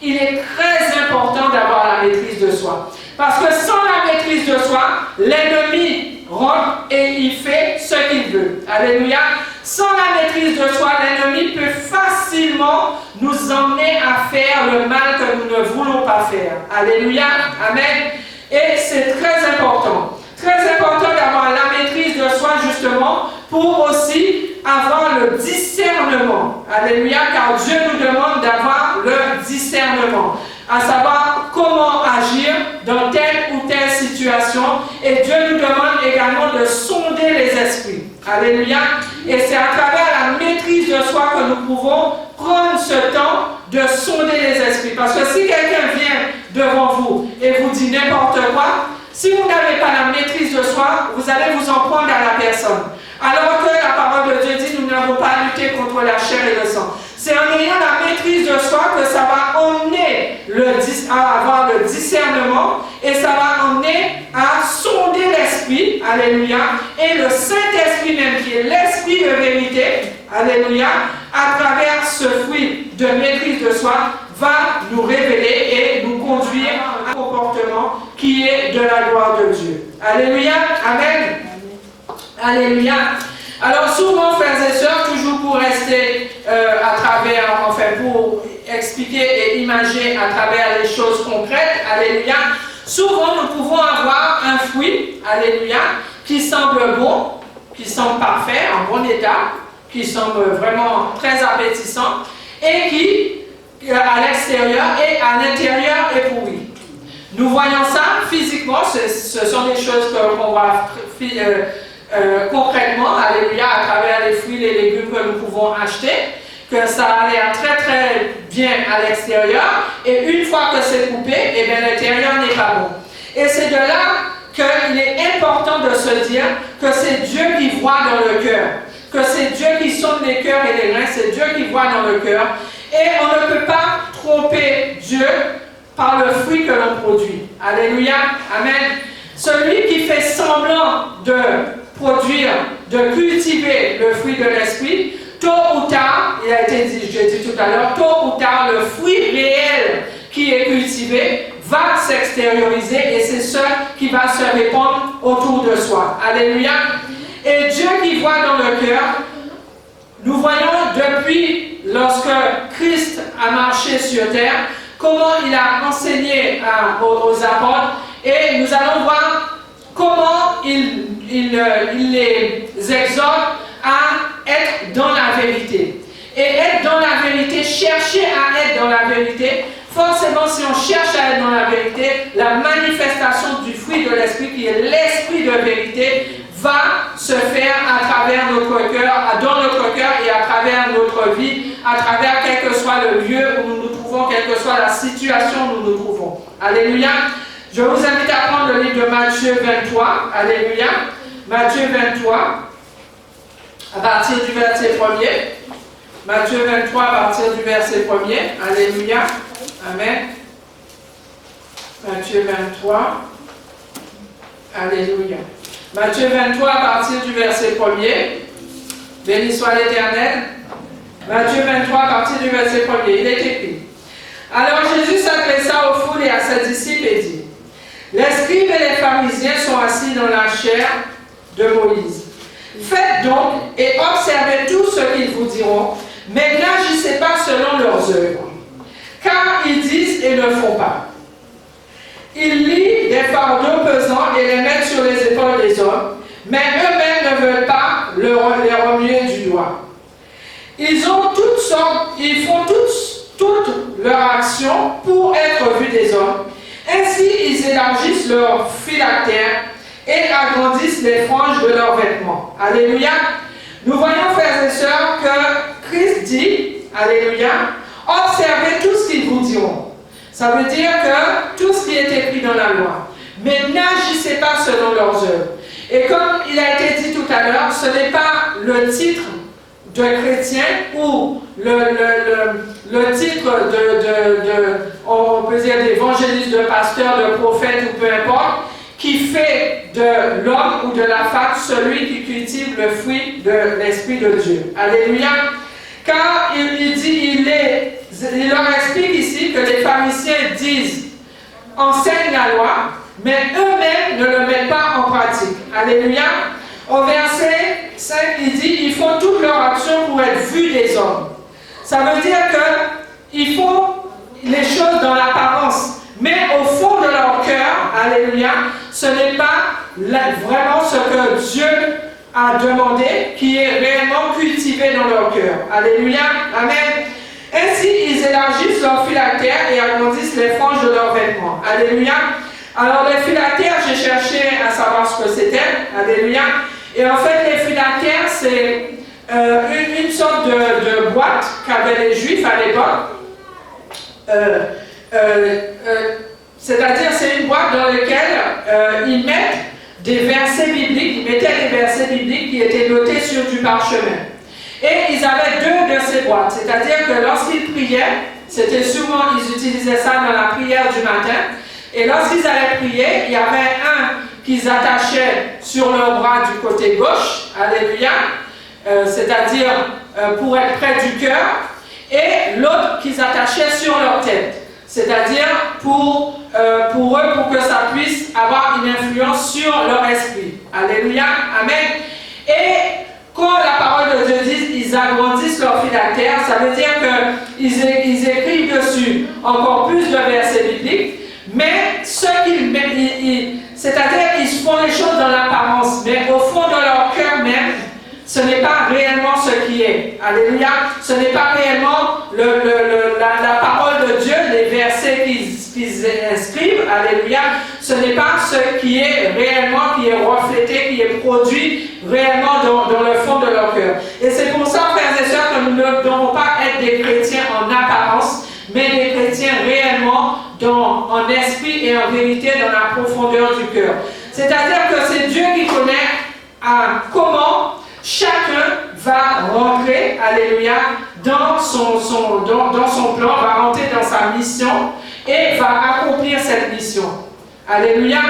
Speaker 1: il est très important d'avoir la maîtrise de soi. Parce que sans la maîtrise de soi, l'ennemi rentre et il fait ce qu'il veut. Alléluia. Sans la maîtrise de soi, l'ennemi peut facilement nous emmener à faire le mal que nous ne voulons pas faire. Alléluia. Amen. Et c'est très important. Très important d'avoir la maîtrise de soi justement pour aussi avoir le discernement. Alléluia. Car Dieu nous demande d'avoir le discernement. À savoir comment agir dans telle ou telle situation. Et Dieu nous demande également de sonder les esprits. Alléluia. Et c'est à travers la maîtrise de soi que nous pouvons prendre ce temps de sonder les esprits. Parce que si quelqu'un vient devant vous et vous dit n'importe quoi, si vous n'avez pas la maîtrise de soi, vous allez vous en prendre à la personne. Alors que la parole de Dieu dit nous n'avons pas à lutter contre la chair et le sang. C'est en ayant la maîtrise de soi que ça va emmener à avoir le discernement et ça va emmener à sonder l'esprit, alléluia, et le Saint-Esprit même qui est l'esprit de vérité, alléluia, à travers ce fruit de maîtrise de soi, va nous révéler et nous conduire à un comportement qui est de la gloire de Dieu. Alléluia, amen. Alléluia. Alors souvent, frères et sœurs, toujours pour rester pour expliquer et imager à travers les choses concrètes, alléluia, souvent nous pouvons avoir un fruit, alléluia, qui semble bon, qui semble parfait, en bon état, qui semble vraiment très appétissant, et qui, à l'extérieur et à l'intérieur, est pourri. Nous voyons ça physiquement, ce sont des choses qu'on voit concrètement, alléluia, à travers les fruits et les légumes que nous pouvons acheter. que ça a l'air très très bien à l'extérieur, et une fois que c'est coupé, eh bien l'intérieur n'est pas bon. Et c'est de là qu'il est important de se dire que c'est Dieu qui voit dans le cœur, que c'est Dieu qui sonde les cœurs et les reins, c'est Dieu qui voit dans le cœur, et on ne peut pas tromper Dieu par le fruit que l'on produit. Alléluia, amen. Celui qui fait semblant de produire, de cultiver le fruit de l'esprit, tôt ou tard, il a été dit, j'ai dit tout à l'heure, tôt ou tard, le fruit réel qui est cultivé va s'extérioriser et c'est ce qui va se répandre autour de soi. Alléluia. Et Dieu qui voit dans le cœur, nous voyons depuis lorsque Christ a marché sur terre, comment il a enseigné aux apôtres, et nous allons voir comment il les exhorte à être dans la vérité. Et être dans la vérité, chercher à être dans la vérité, forcément si on cherche à être dans la vérité, la manifestation du fruit de l'esprit, qui est l'esprit de vérité, va se faire à travers notre cœur, dans notre cœur et à travers notre vie, à travers quel que soit le lieu où nous nous trouvons, quelle que soit la situation où nous nous trouvons. Alléluia. Je vous invite à prendre le livre de Matthieu 23. Alléluia. Matthieu 23, à partir du verset 1er. Matthieu 23, à partir du verset 1er. Alléluia. Amen. Matthieu 23. Alléluia. Matthieu 23, à partir du verset 1er. Béni soit l'Éternel. Matthieu 23, à partir du verset 1er. Il est écrit. Alors Jésus s'adressa aux foules et à ses disciples et dit, les scribes et les pharisiens sont assis dans la chair de Moïse. Faites donc et observez tout ce qu'ils vous diront, mais n'agissez pas selon leurs œuvres, car ils disent et ne font pas. Ils lient des fardeaux pesants et les mettent sur les épaules des hommes, mais eux-mêmes ne veulent pas les remuer du doigt. Ils font toutes leurs actions pour être vus des hommes. Ainsi, ils élargissent leurs phylactères et agrandissent les franges de leurs vêtements. Alléluia. Nous voyons, frères et sœurs, que Christ dit, alléluia, observez tout ce qu'ils vous diront. Ça veut dire que tout ce qui est écrit dans la loi. Mais n'agissez pas selon leurs œuvres. Et comme il a été dit tout à l'heure, ce n'est pas le titre de chrétien ou le titre on peut dire d'évangéliste, de pasteur, de prophète ou peu importe, qui fait de l'homme ou de la femme celui qui cultive le fruit de l'Esprit de Dieu. Alléluia. Car il leur explique ici que les pharisiens disent, enseignent la loi, mais eux-mêmes ne le mettent pas en pratique. Alléluia. Au verset 5, il dit, ils font toute leur action pour être vus des hommes. Ça veut dire qu'ils font les choses dans l'apparence, mais au fond de leur cœur, alléluia, ce n'est pas vraiment ce que Dieu a demandé, qui est réellement cultivé dans leur cœur. Alléluia, amen. Ainsi, ils élargissent leurs phylactères et agrandissent les franges de leurs vêtements. Alléluia. Alors, les phylactères, j'ai cherché à savoir ce que c'était. Alléluia. Et en fait, les phylactères, c'est une sorte de boîte qu'avaient les Juifs à l'époque. C'est-à-dire, c'est une boîte dans laquelle ils mettent des versets bibliques, ils mettaient des versets bibliques qui étaient notés sur du parchemin. Et ils avaient deux de ces boîtes, c'est-à-dire que lorsqu'ils priaient, c'était souvent, ils utilisaient ça dans la prière du matin, et lorsqu'ils allaient prier, il y avait un qu'ils attachaient sur leur bras du côté gauche, alléluia, c'est-à-dire pour être près du cœur, et l'autre qu'ils attachaient sur leur tête, c'est-à-dire pour eux, pour que ça puisse avoir une influence sur leur esprit. Alléluia, amen. Et quand la parole de Dieu dit ils agrandissent leur phylactère, ça veut dire qu'ils écrivent dessus encore plus de versets bibliques, mais c'est-à-dire qu'ils font les choses dans l'apparence, mais au fond de leur cœur même, ce n'est pas réellement ce qui est. Alléluia. Ce n'est pas réellement la parole de Dieu, les versets qu'ils inscrivent. Alléluia. Ce n'est pas ce qui est réellement, qui est reflété, qui est produit réellement dans le fond de leur cœur. Et c'est pour ça, frères et sœurs, que nous ne devons pas des chrétiens en apparence, mais des chrétiens réellement en esprit et en vérité dans la profondeur du cœur. C'est-à-dire que c'est Dieu qui connaît comment chacun va rentrer, alléluia, dans son plan, va rentrer dans sa mission et va accomplir cette mission. Alléluia.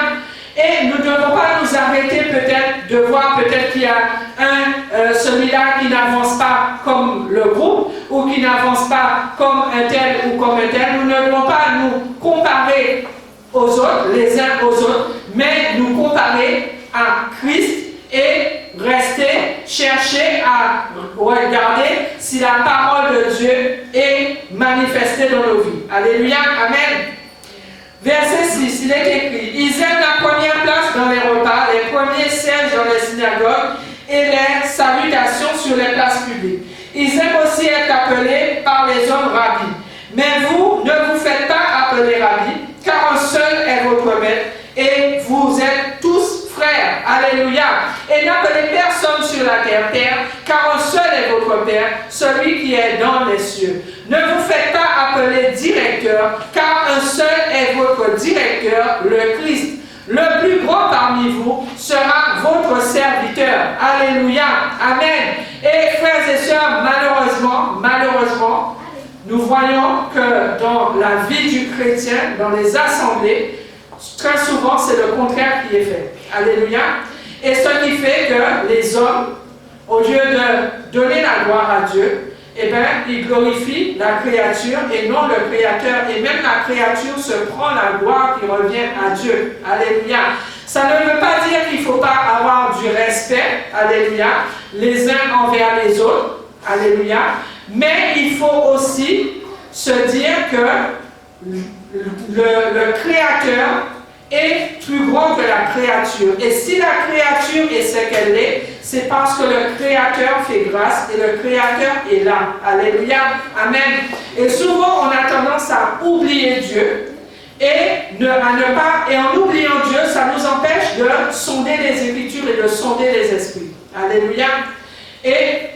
Speaker 1: Et nous ne devons pas nous arrêter peut-être de voir peut-être qu'il y a celui-là qui n'avance pas comme le groupe ou qui n'avance pas comme un tel ou comme un tel. Nous ne devons pas nous comparer aux autres, les uns aux autres, mais nous comparer à Christ et rester, chercher à regarder si la parole de Dieu est manifestée dans nos vies. Alléluia, amen. Verset 6, il est écrit, ils aiment la première place dans les repas, les premiers sièges dans les synagogues et les salutations sur les places publiques. Ils aiment aussi être appelés par les hommes rabbis. Mais vous, ne vous faites pas appeler rabbis, car un seul est votre maître et vous êtes tous frères. Alléluia. Et n'appelez personne sur la terre, car un seul est votre Père, celui qui est dans les cieux. Ne vous faites pas appeler directeur, car un seul est votre directeur, le Christ. Le plus grand parmi vous sera votre serviteur. Alléluia. Amen. Et frères et sœurs, malheureusement, nous voyons que dans la vie du chrétien, dans les assemblées, très souvent, c'est le contraire qui est fait. Alléluia. Et ce qui fait que les hommes, au lieu de donner la gloire à Dieu, eh bien, ils glorifient la créature et non le Créateur. Et même la créature se prend la gloire qui revient à Dieu. Alléluia. Ça ne veut pas dire qu'il ne faut pas avoir du respect, alléluia, les uns envers les autres, alléluia. Mais il faut aussi se dire que le Créateur est plus grand que la créature. Et si la créature est ce qu'elle est, c'est parce que le Créateur fait grâce et le Créateur est là. Alléluia. Amen. Et souvent, on a tendance à oublier Dieu et en oubliant Dieu, ça nous empêche de sonder les Écritures et de sonder les esprits. Alléluia. Et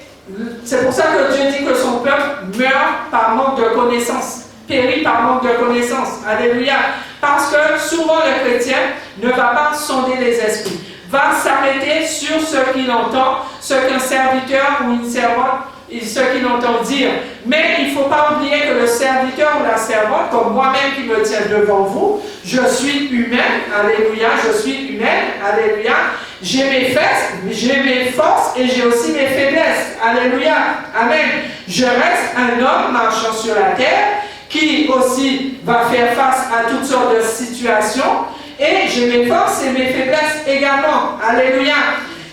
Speaker 1: c'est pour ça que Dieu dit que son peuple meurt par manque de connaissance, périt par manque de connaissance. Alléluia. Parce que souvent le chrétien ne va pas sonder les esprits, va s'arrêter sur ce qu'il entend, ce qu'un serviteur ou une servante, ce qu'il entend dire. Mais il ne faut pas oublier que le serviteur ou la servante, comme moi-même qui me tiens devant vous, je suis humaine, alléluia, je suis humaine, alléluia. J'ai mes fesses, j'ai mes forces et j'ai aussi mes faiblesses, alléluia, amen. Je reste un homme marchant sur la terre, qui aussi va faire face à toutes sortes de situations. Et j'ai mes forces et mes faiblesses également. Alléluia.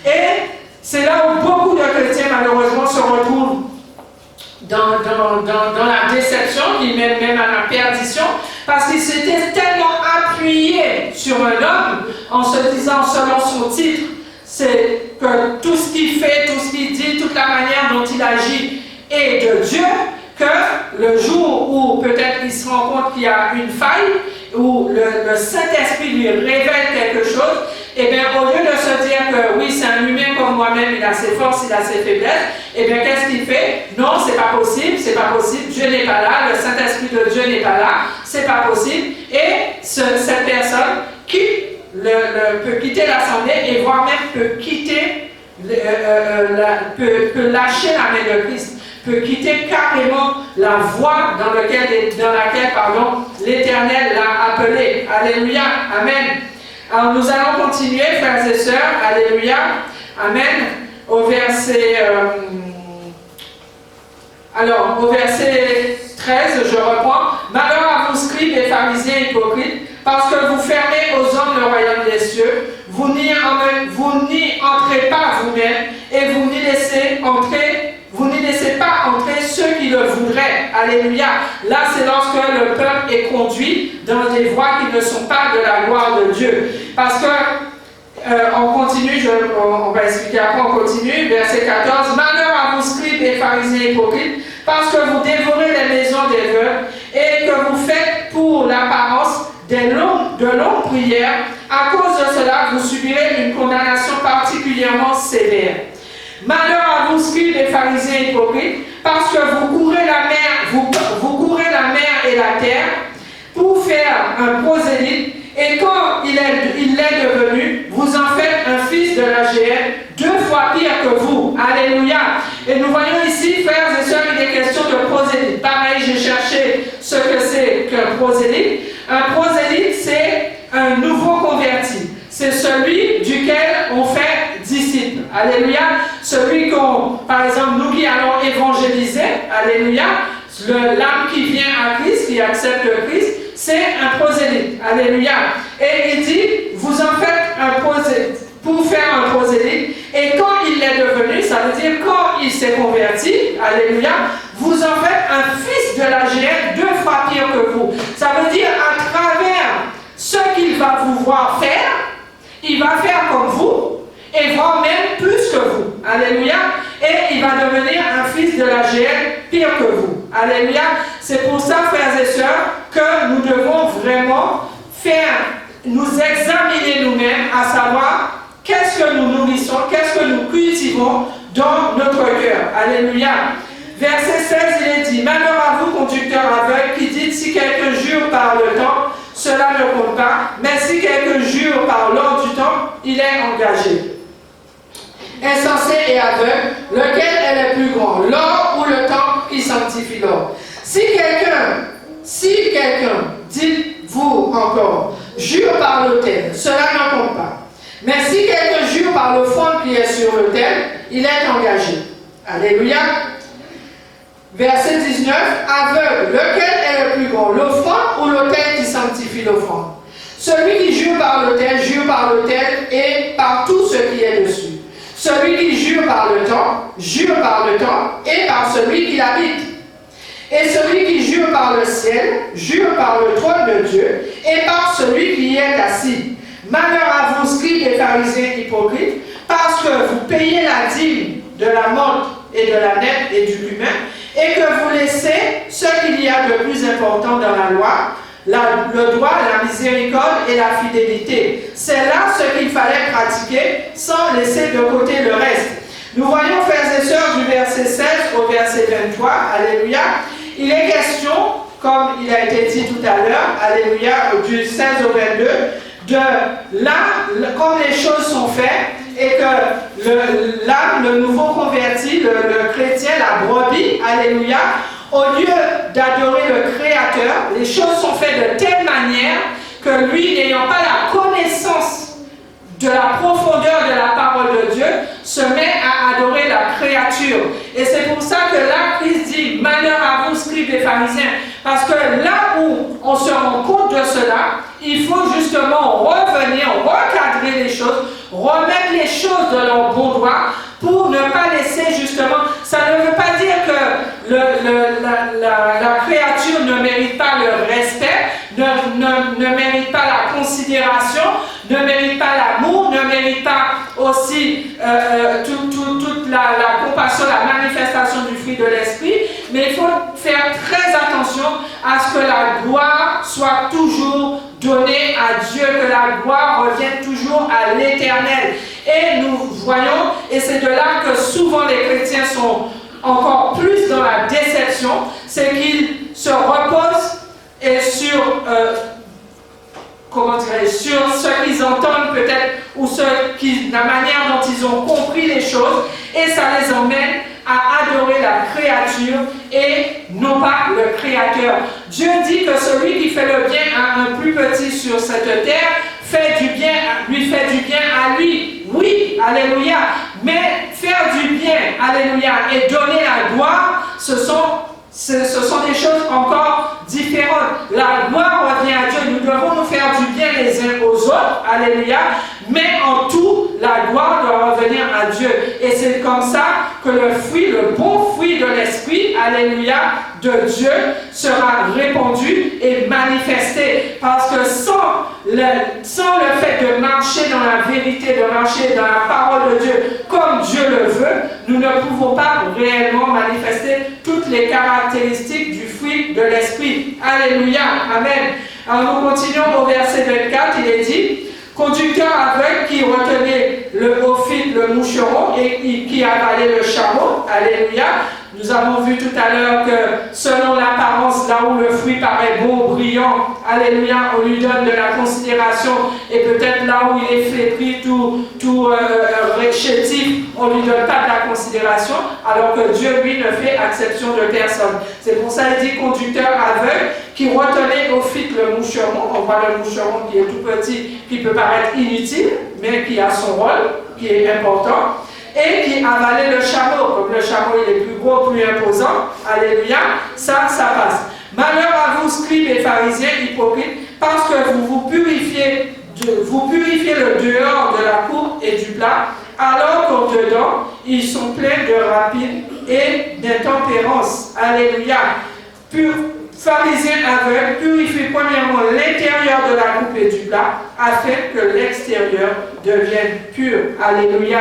Speaker 1: Et c'est là où beaucoup de chrétiens, malheureusement, se retrouvent dans la déception, qui mène même à la perdition, parce qu'ils s'étaient tellement appuyés sur un homme, en se disant, selon son titre, c'est que tout ce qu'il fait, tout ce qu'il dit, toute la manière dont il agit est de Dieu, que le jour où peut-être il se rend compte qu'il y a une faille, où le Saint-Esprit lui révèle quelque chose, et bien au lieu de se dire que oui, c'est un humain comme moi-même, il a ses forces, il a ses faiblesses, et bien qu'est-ce qu'il fait? Non, c'est pas possible, Dieu n'est pas là, le Saint-Esprit de Dieu n'est pas là, c'est pas possible, et cette personne peut quitter l'assemblée et voire même peut lâcher la main de Christ, peut quitter carrément la voie dans laquelle l'Éternel l'a appelé. Alléluia. Amen. Alors nous allons continuer, frères et sœurs. Alléluia. Amen. Au verset 13, je reprends. Malheur à vous, scribes et pharisiens hypocrites, parce que vous fermez aux hommes le royaume des cieux, vous n'y entrez pas vous-même, et vous n'y laissez pas entrer ceux qui le voudraient. Alléluia. Là, c'est lorsque le peuple est conduit dans des voies qui ne sont pas de la gloire de Dieu. Parce que, on continue, on va expliquer après, on continue, verset 14. Malheur à vous, scribes et pharisiens hypocrites, parce que vous dévorez les maisons des veuves et que vous faites pour l'apparence de longues prières. À cause de cela, vous subirez une condamnation particulièrement sévère. Malheur à vous, scribes et pharisiens hypocrites, parce que vous courez la mer, vous courez la mer et la terre pour faire un prosélyte, et quand il l'est devenu, vous en faites un fils de la géhenne, 2 fois pire que vous. Alléluia. Et nous voyons ici, frères et sœurs, il est question de prosélyte. Pareil, j'ai cherché ce que c'est qu'un prosélyte. Un prosélyte, c'est un nouveau converti. C'est celui duquel on fait disciple. Alléluia. Celui qu'on, par exemple, nous qui allons évangéliser, alléluia, l'âme qui vient à Christ, qui accepte le Christ, c'est un prosélyte. Alléluia. Et il dit, vous en faites un prosélyte, pour faire un prosélyte, et quand il l'est devenu, ça veut dire quand il s'est converti, alléluia, vous en faites un fils de la géhenne 2 fois pire que vous. Ça veut dire à travers ce qu'il va vous voir faire, il va faire comme vous, et voire même plus que vous. Alléluia. Et il va devenir un fils de la géhenne pire que vous. Alléluia. C'est pour ça, frères et sœurs, que nous devons vraiment nous examiner nous-mêmes, à savoir qu'est-ce que nous nourrissons, qu'est-ce que nous cultivons dans notre cœur. Alléluia. Verset 16, il est dit, malheur à vous, conducteurs aveugles, qui dites, si quelqu'un jure par le temps, cela ne compte pas, mais si quelqu'un jure par l'or du temps, il est engagé. Insensé et aveugle, lequel est le plus grand, l'or ou le temps qui sanctifie l'or? Si quelqu'un, dites-vous encore, jure par l'autel, cela ne compte pas. Mais si quelqu'un jure par l'offrande qui est sur l'autel, il est engagé. Alléluia. Verset 19, aveugle, lequel est le plus grand, l'offrande ou l'autel qui sanctifie l'offrande? Celui qui jure par l'autel et par tout ce qui est dessus. Celui qui jure par le temps et par celui qui l'habite. Et celui qui jure par le ciel, jure par le trône de Dieu et par celui qui y est assis. Malheur à vous, scribes et pharisiens hypocrites, parce que vous payez la dîme de la menthe et de la nette et du cumin, et que vous laissez ce qu'il y a de plus important dans la loi, le droit, la miséricorde et la fidélité. C'est là ce qu'il fallait pratiquer sans laisser de côté le reste. Nous voyons, frères et sœurs, du verset 16 au verset 23, alléluia, il est question, comme il a été dit tout à l'heure, alléluia, du 16 au 22, de là, comme les choses sont faites, et que l'âme, le nouveau converti, le chrétien, la brebis, alléluia, au lieu d'adorer le Créateur, les choses sont faites de telle manière que lui, n'ayant pas la connaissance de la profondeur de la parole de Dieu, se met à adorer la créature. Et c'est pour ça que là, Christ dit, malheur à vous, scribes et pharisiens, parce que là où on se rend compte de cela, il faut justement revenir, recadrer les choses, remettre les choses de leur bon droit, pour ne pas laisser justement, ça ne veut pas dire que la créature ne mérite pas le respect, ne mérite pas la considération, ne mérite pas l'amour, ne mérite pas aussi toute la compassion, la manifestation du fruit de l'esprit, mais il faut faire très attention à ce que la gloire soit toujours donnée à Dieu, que la gloire revienne toujours à l'Éternel. Et nous voyons, et c'est de là que souvent les chrétiens sont encore plus dans la déception, c'est qu'ils se reposent sur sur ce qu'ils entendent peut-être, ou la manière dont ils ont compris les choses, et ça les emmène à adorer la créature et non pas le Créateur. Dieu dit que celui qui fait le bien à un plus petit sur cette terre lui fait du bien à lui. Oui, alléluia. Mais faire du bien, alléluia, et donner la gloire, ce sont des choses encore différentes. La gloire revient à Dieu. Nous devons nous faire du bien les uns aux autres. Alléluia. Mais en tout, la gloire doit revenir à Dieu. Et c'est comme ça que le bon fruit de l'esprit, alléluia, de Dieu sera répandu et manifesté. Parce que sans le fait de marcher dans la vérité, de marcher dans la parole de Dieu comme Dieu le veut, nous ne pouvons pas réellement manifester toutes les caractéristiques du fruit de l'esprit. Alléluia. Amen. Alors nous continuons au verset 24, il est dit, Conducteur aveugle qui retenait au fil le moucheron et qui avalait le chameau. Alléluia. Nous avons vu tout à l'heure que selon l'apparence, là où le fruit paraît beau, brillant, alléluia, on lui donne de la considération. Et peut-être là où il est flétri, tout chétif, on ne lui donne pas de la considération, alors que Dieu, lui, ne fait exception de personne. C'est pour ça qu'il dit conducteur aveugle qui retenait au fil le moucheron. On voit le moucheron qui est tout petit, qui peut paraître inutile, mais qui a son rôle, qui est important. Et qui avalait le chameau. Comme le chameau il est plus gros, plus imposant, alléluia, ça passe. Malheur à vous, scribes et pharisiens hypocrites, parce que vous purifiez le dehors de la coupe et du plat, alors qu'au dedans, ils sont pleins de rapine et d'intempérance. Alléluia. Pharisiens aveugles, purifie premièrement l'intérieur de la coupe et du plat, afin que l'extérieur devienne pur. Alléluia.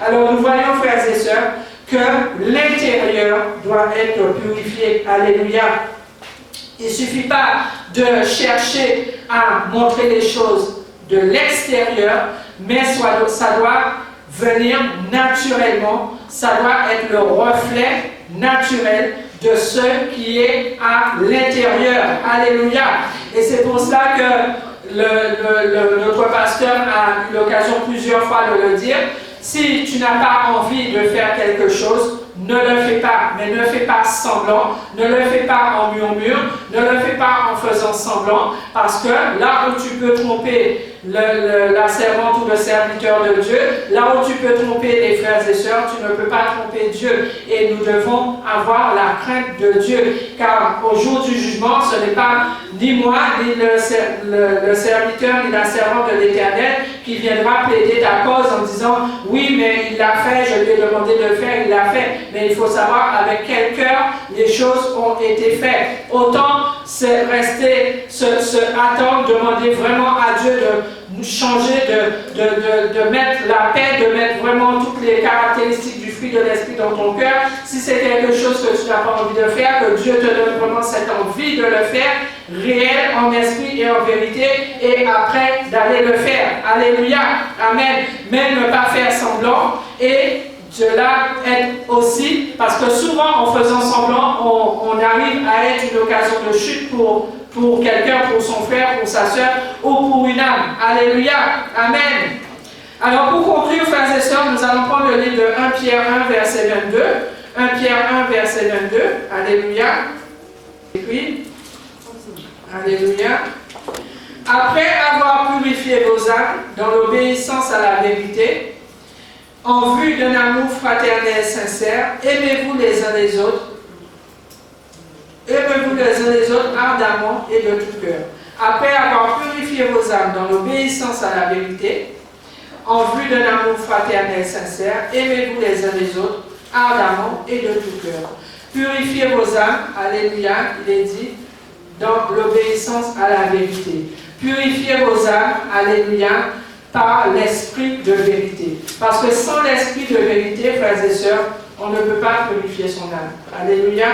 Speaker 1: Alors nous voyons, frères et sœurs, que l'intérieur doit être purifié. Alléluia. Il ne suffit pas de chercher à montrer les choses de l'extérieur, mais ça doit venir naturellement, ça doit être le reflet naturel de ce qui est à l'intérieur. Alléluia. Et c'est pour cela que notre pasteur a eu l'occasion plusieurs fois de le dire. Si tu n'as pas envie de faire quelque chose, ne le fais pas, mais ne fais pas semblant, ne le fais pas en murmure, ne le fais pas en faisant semblant, parce que là où tu peux tromper la servante ou le serviteur de Dieu, là où tu peux tromper les frères et sœurs, tu ne peux pas tromper Dieu. Et nous devons avoir la crainte de Dieu, car au jour du jugement, ce n'est pas ni moi, ni le serviteur, ni la servante de l'Éternel qui viendra plaider ta cause en disant « Oui, mais il l'a fait, je lui ai demandé de le faire, il l'a fait. » Mais il faut savoir avec quel cœur les choses ont été faites. Autant c'est rester, attendre, demander vraiment à Dieu de changer, de mettre la paix, de mettre vraiment toutes les caractéristiques du fruit de l'esprit dans ton cœur. Si c'est quelque chose que tu n'as pas envie de faire, que Dieu te donne vraiment cette envie de le faire, réel en esprit et en vérité, et après d'aller le faire. Alléluia. Amen. Mais ne pas faire semblant et cela aide aussi, parce que souvent en faisant semblant, on arrive à être une occasion de chute pour quelqu'un, pour son frère, pour sa soeur ou pour une âme. Alléluia. Amen. Alors pour conclure, frères et sœurs, nous allons prendre le livre de 1 Pierre 1, verset 22. 1 Pierre 1, verset 22. Alléluia. Et puis, alléluia. Après avoir purifié vos âmes dans l'obéissance à la vérité, en vue d'un amour fraternel sincère, aimez-vous les uns les autres. Aimez-vous les uns les autres ardemment et de tout cœur. Après avoir purifié vos âmes dans l'obéissance à la vérité, en vue d'un amour fraternel sincère, aimez-vous les uns les autres ardemment et de tout cœur. Purifiez vos âmes, alléluia, il est dit, dans l'obéissance à la vérité. Purifiez vos âmes, alléluia, par l'esprit de vérité. Parce que sans l'esprit de vérité, frères et sœurs, on ne peut pas purifier son âme. Alléluia.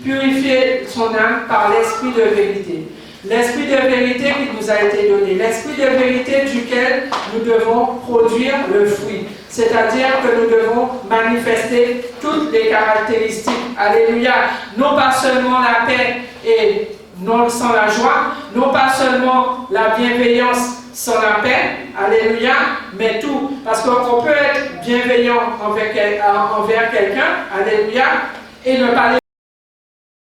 Speaker 1: Purifier son âme par l'esprit de vérité. L'esprit de vérité qui nous a été donné. L'esprit de vérité duquel nous devons produire le fruit. C'est-à-dire que nous devons manifester toutes les caractéristiques. Alléluia. Non pas seulement la paix et non sans la joie, non pas seulement la bienveillance sans la paix, alléluia, mais tout. Parce qu'on peut être bienveillant envers quelqu'un, alléluia, et ne pas.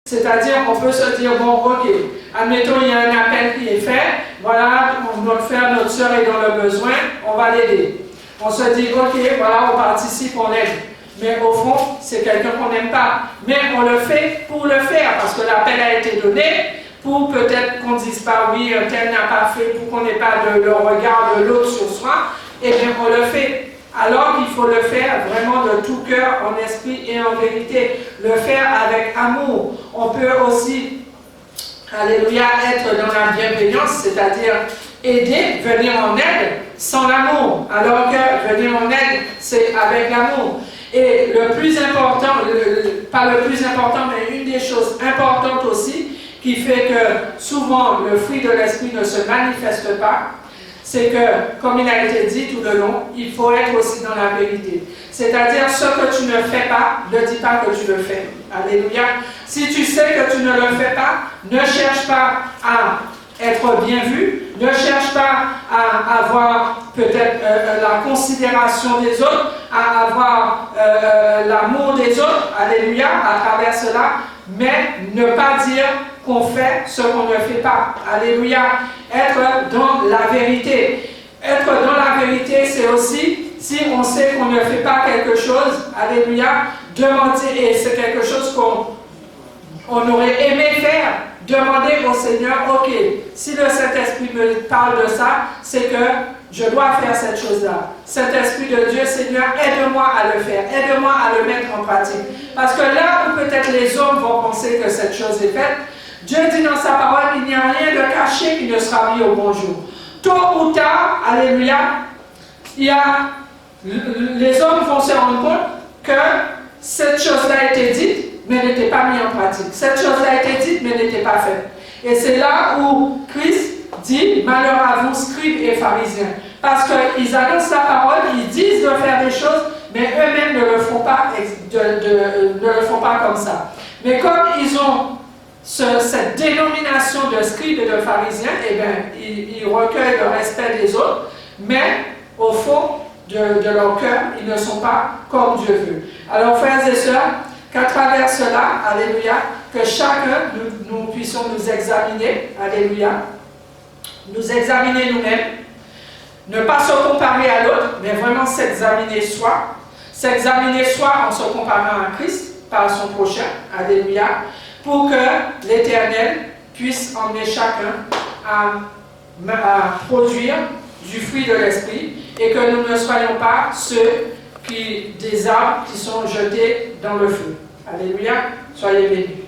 Speaker 1: C'est-à-dire, on peut se dire, bon, ok, admettons, il y a un appel qui est fait, voilà, notre frère, notre soeur est dans le besoin, on va l'aider. On se dit, ok, voilà, on participe, on l'aide. Mais au fond, c'est quelqu'un qu'on n'aime pas. Mais on le fait pour le faire, parce que l'appel a été donné, pour peut-être qu'on ne dise pas, oui, un tel n'a pas fait, pour qu'on n'ait pas le regard de l'autre sur soi, et bien on le fait. Alors qu'il faut le faire vraiment de tout cœur, en esprit et en vérité. Le faire avec amour. On peut aussi, alléluia, être dans la bienveillance, c'est-à-dire aider, venir en aide sans l'amour. Alors que venir en aide, c'est avec l'amour. Et le plus important, pas le plus important, mais une des choses importantes aussi, qui fait que souvent le fruit de l'esprit ne se manifeste pas, c'est que, comme il a été dit tout le long, il faut être aussi dans la vérité. C'est-à-dire, ce que tu ne fais pas, ne dis pas que tu le fais. Alléluia. Si tu sais que tu ne le fais pas, ne cherche pas à être bien vu, ne cherche pas à avoir peut-être la considération des autres, à avoir l'amour des autres, alléluia, à travers cela, mais ne pas dire qu'on fait ce qu'on ne fait pas, alléluia, être dans la vérité. Être dans la vérité, c'est aussi, si on sait qu'on ne fait pas quelque chose, alléluia, demander, et c'est quelque chose qu'on aurait aimé faire, demander au Seigneur, ok, si le Saint-Esprit me parle de ça, c'est que je dois faire cette chose-là. Saint-Esprit de Dieu, Seigneur, aide-moi à le faire, aide-moi à le mettre en pratique. Parce que là où peut-être les hommes vont penser que cette chose est faite, Dieu dit dans sa parole qu'il n'y a rien de caché qui ne sera mis au bon jour. Tôt ou tard, alléluia, les hommes vont se rendre compte que cette chose-là a été dite, mais n'était pas mise en pratique. Cette chose-là a été dite, mais n'était pas faite. Et c'est là où Christ dit, malheur à vous, scribes et pharisiens. Parce qu'ils annoncent la parole, ils disent de faire des choses, mais eux-mêmes ne le font pas, ne le font pas comme ça. Mais comme ils ont cette dénomination de scribes et de pharisiens, eh bien, ils recueillent le respect des autres, mais au fond de leur cœur, ils ne sont pas comme Dieu veut. Alors, frères et sœurs, qu'à travers cela, alléluia, que chacun, nous puissions nous examiner, alléluia, nous examiner nous-mêmes, ne pas se comparer à l'autre, mais vraiment s'examiner soi en se comparant à Christ, par son prochain, alléluia, pour que l'Éternel puisse emmener chacun à produire du fruit de l'Esprit et que nous ne soyons pas des arbres qui sont jetés dans le feu. Alléluia, soyez bénis.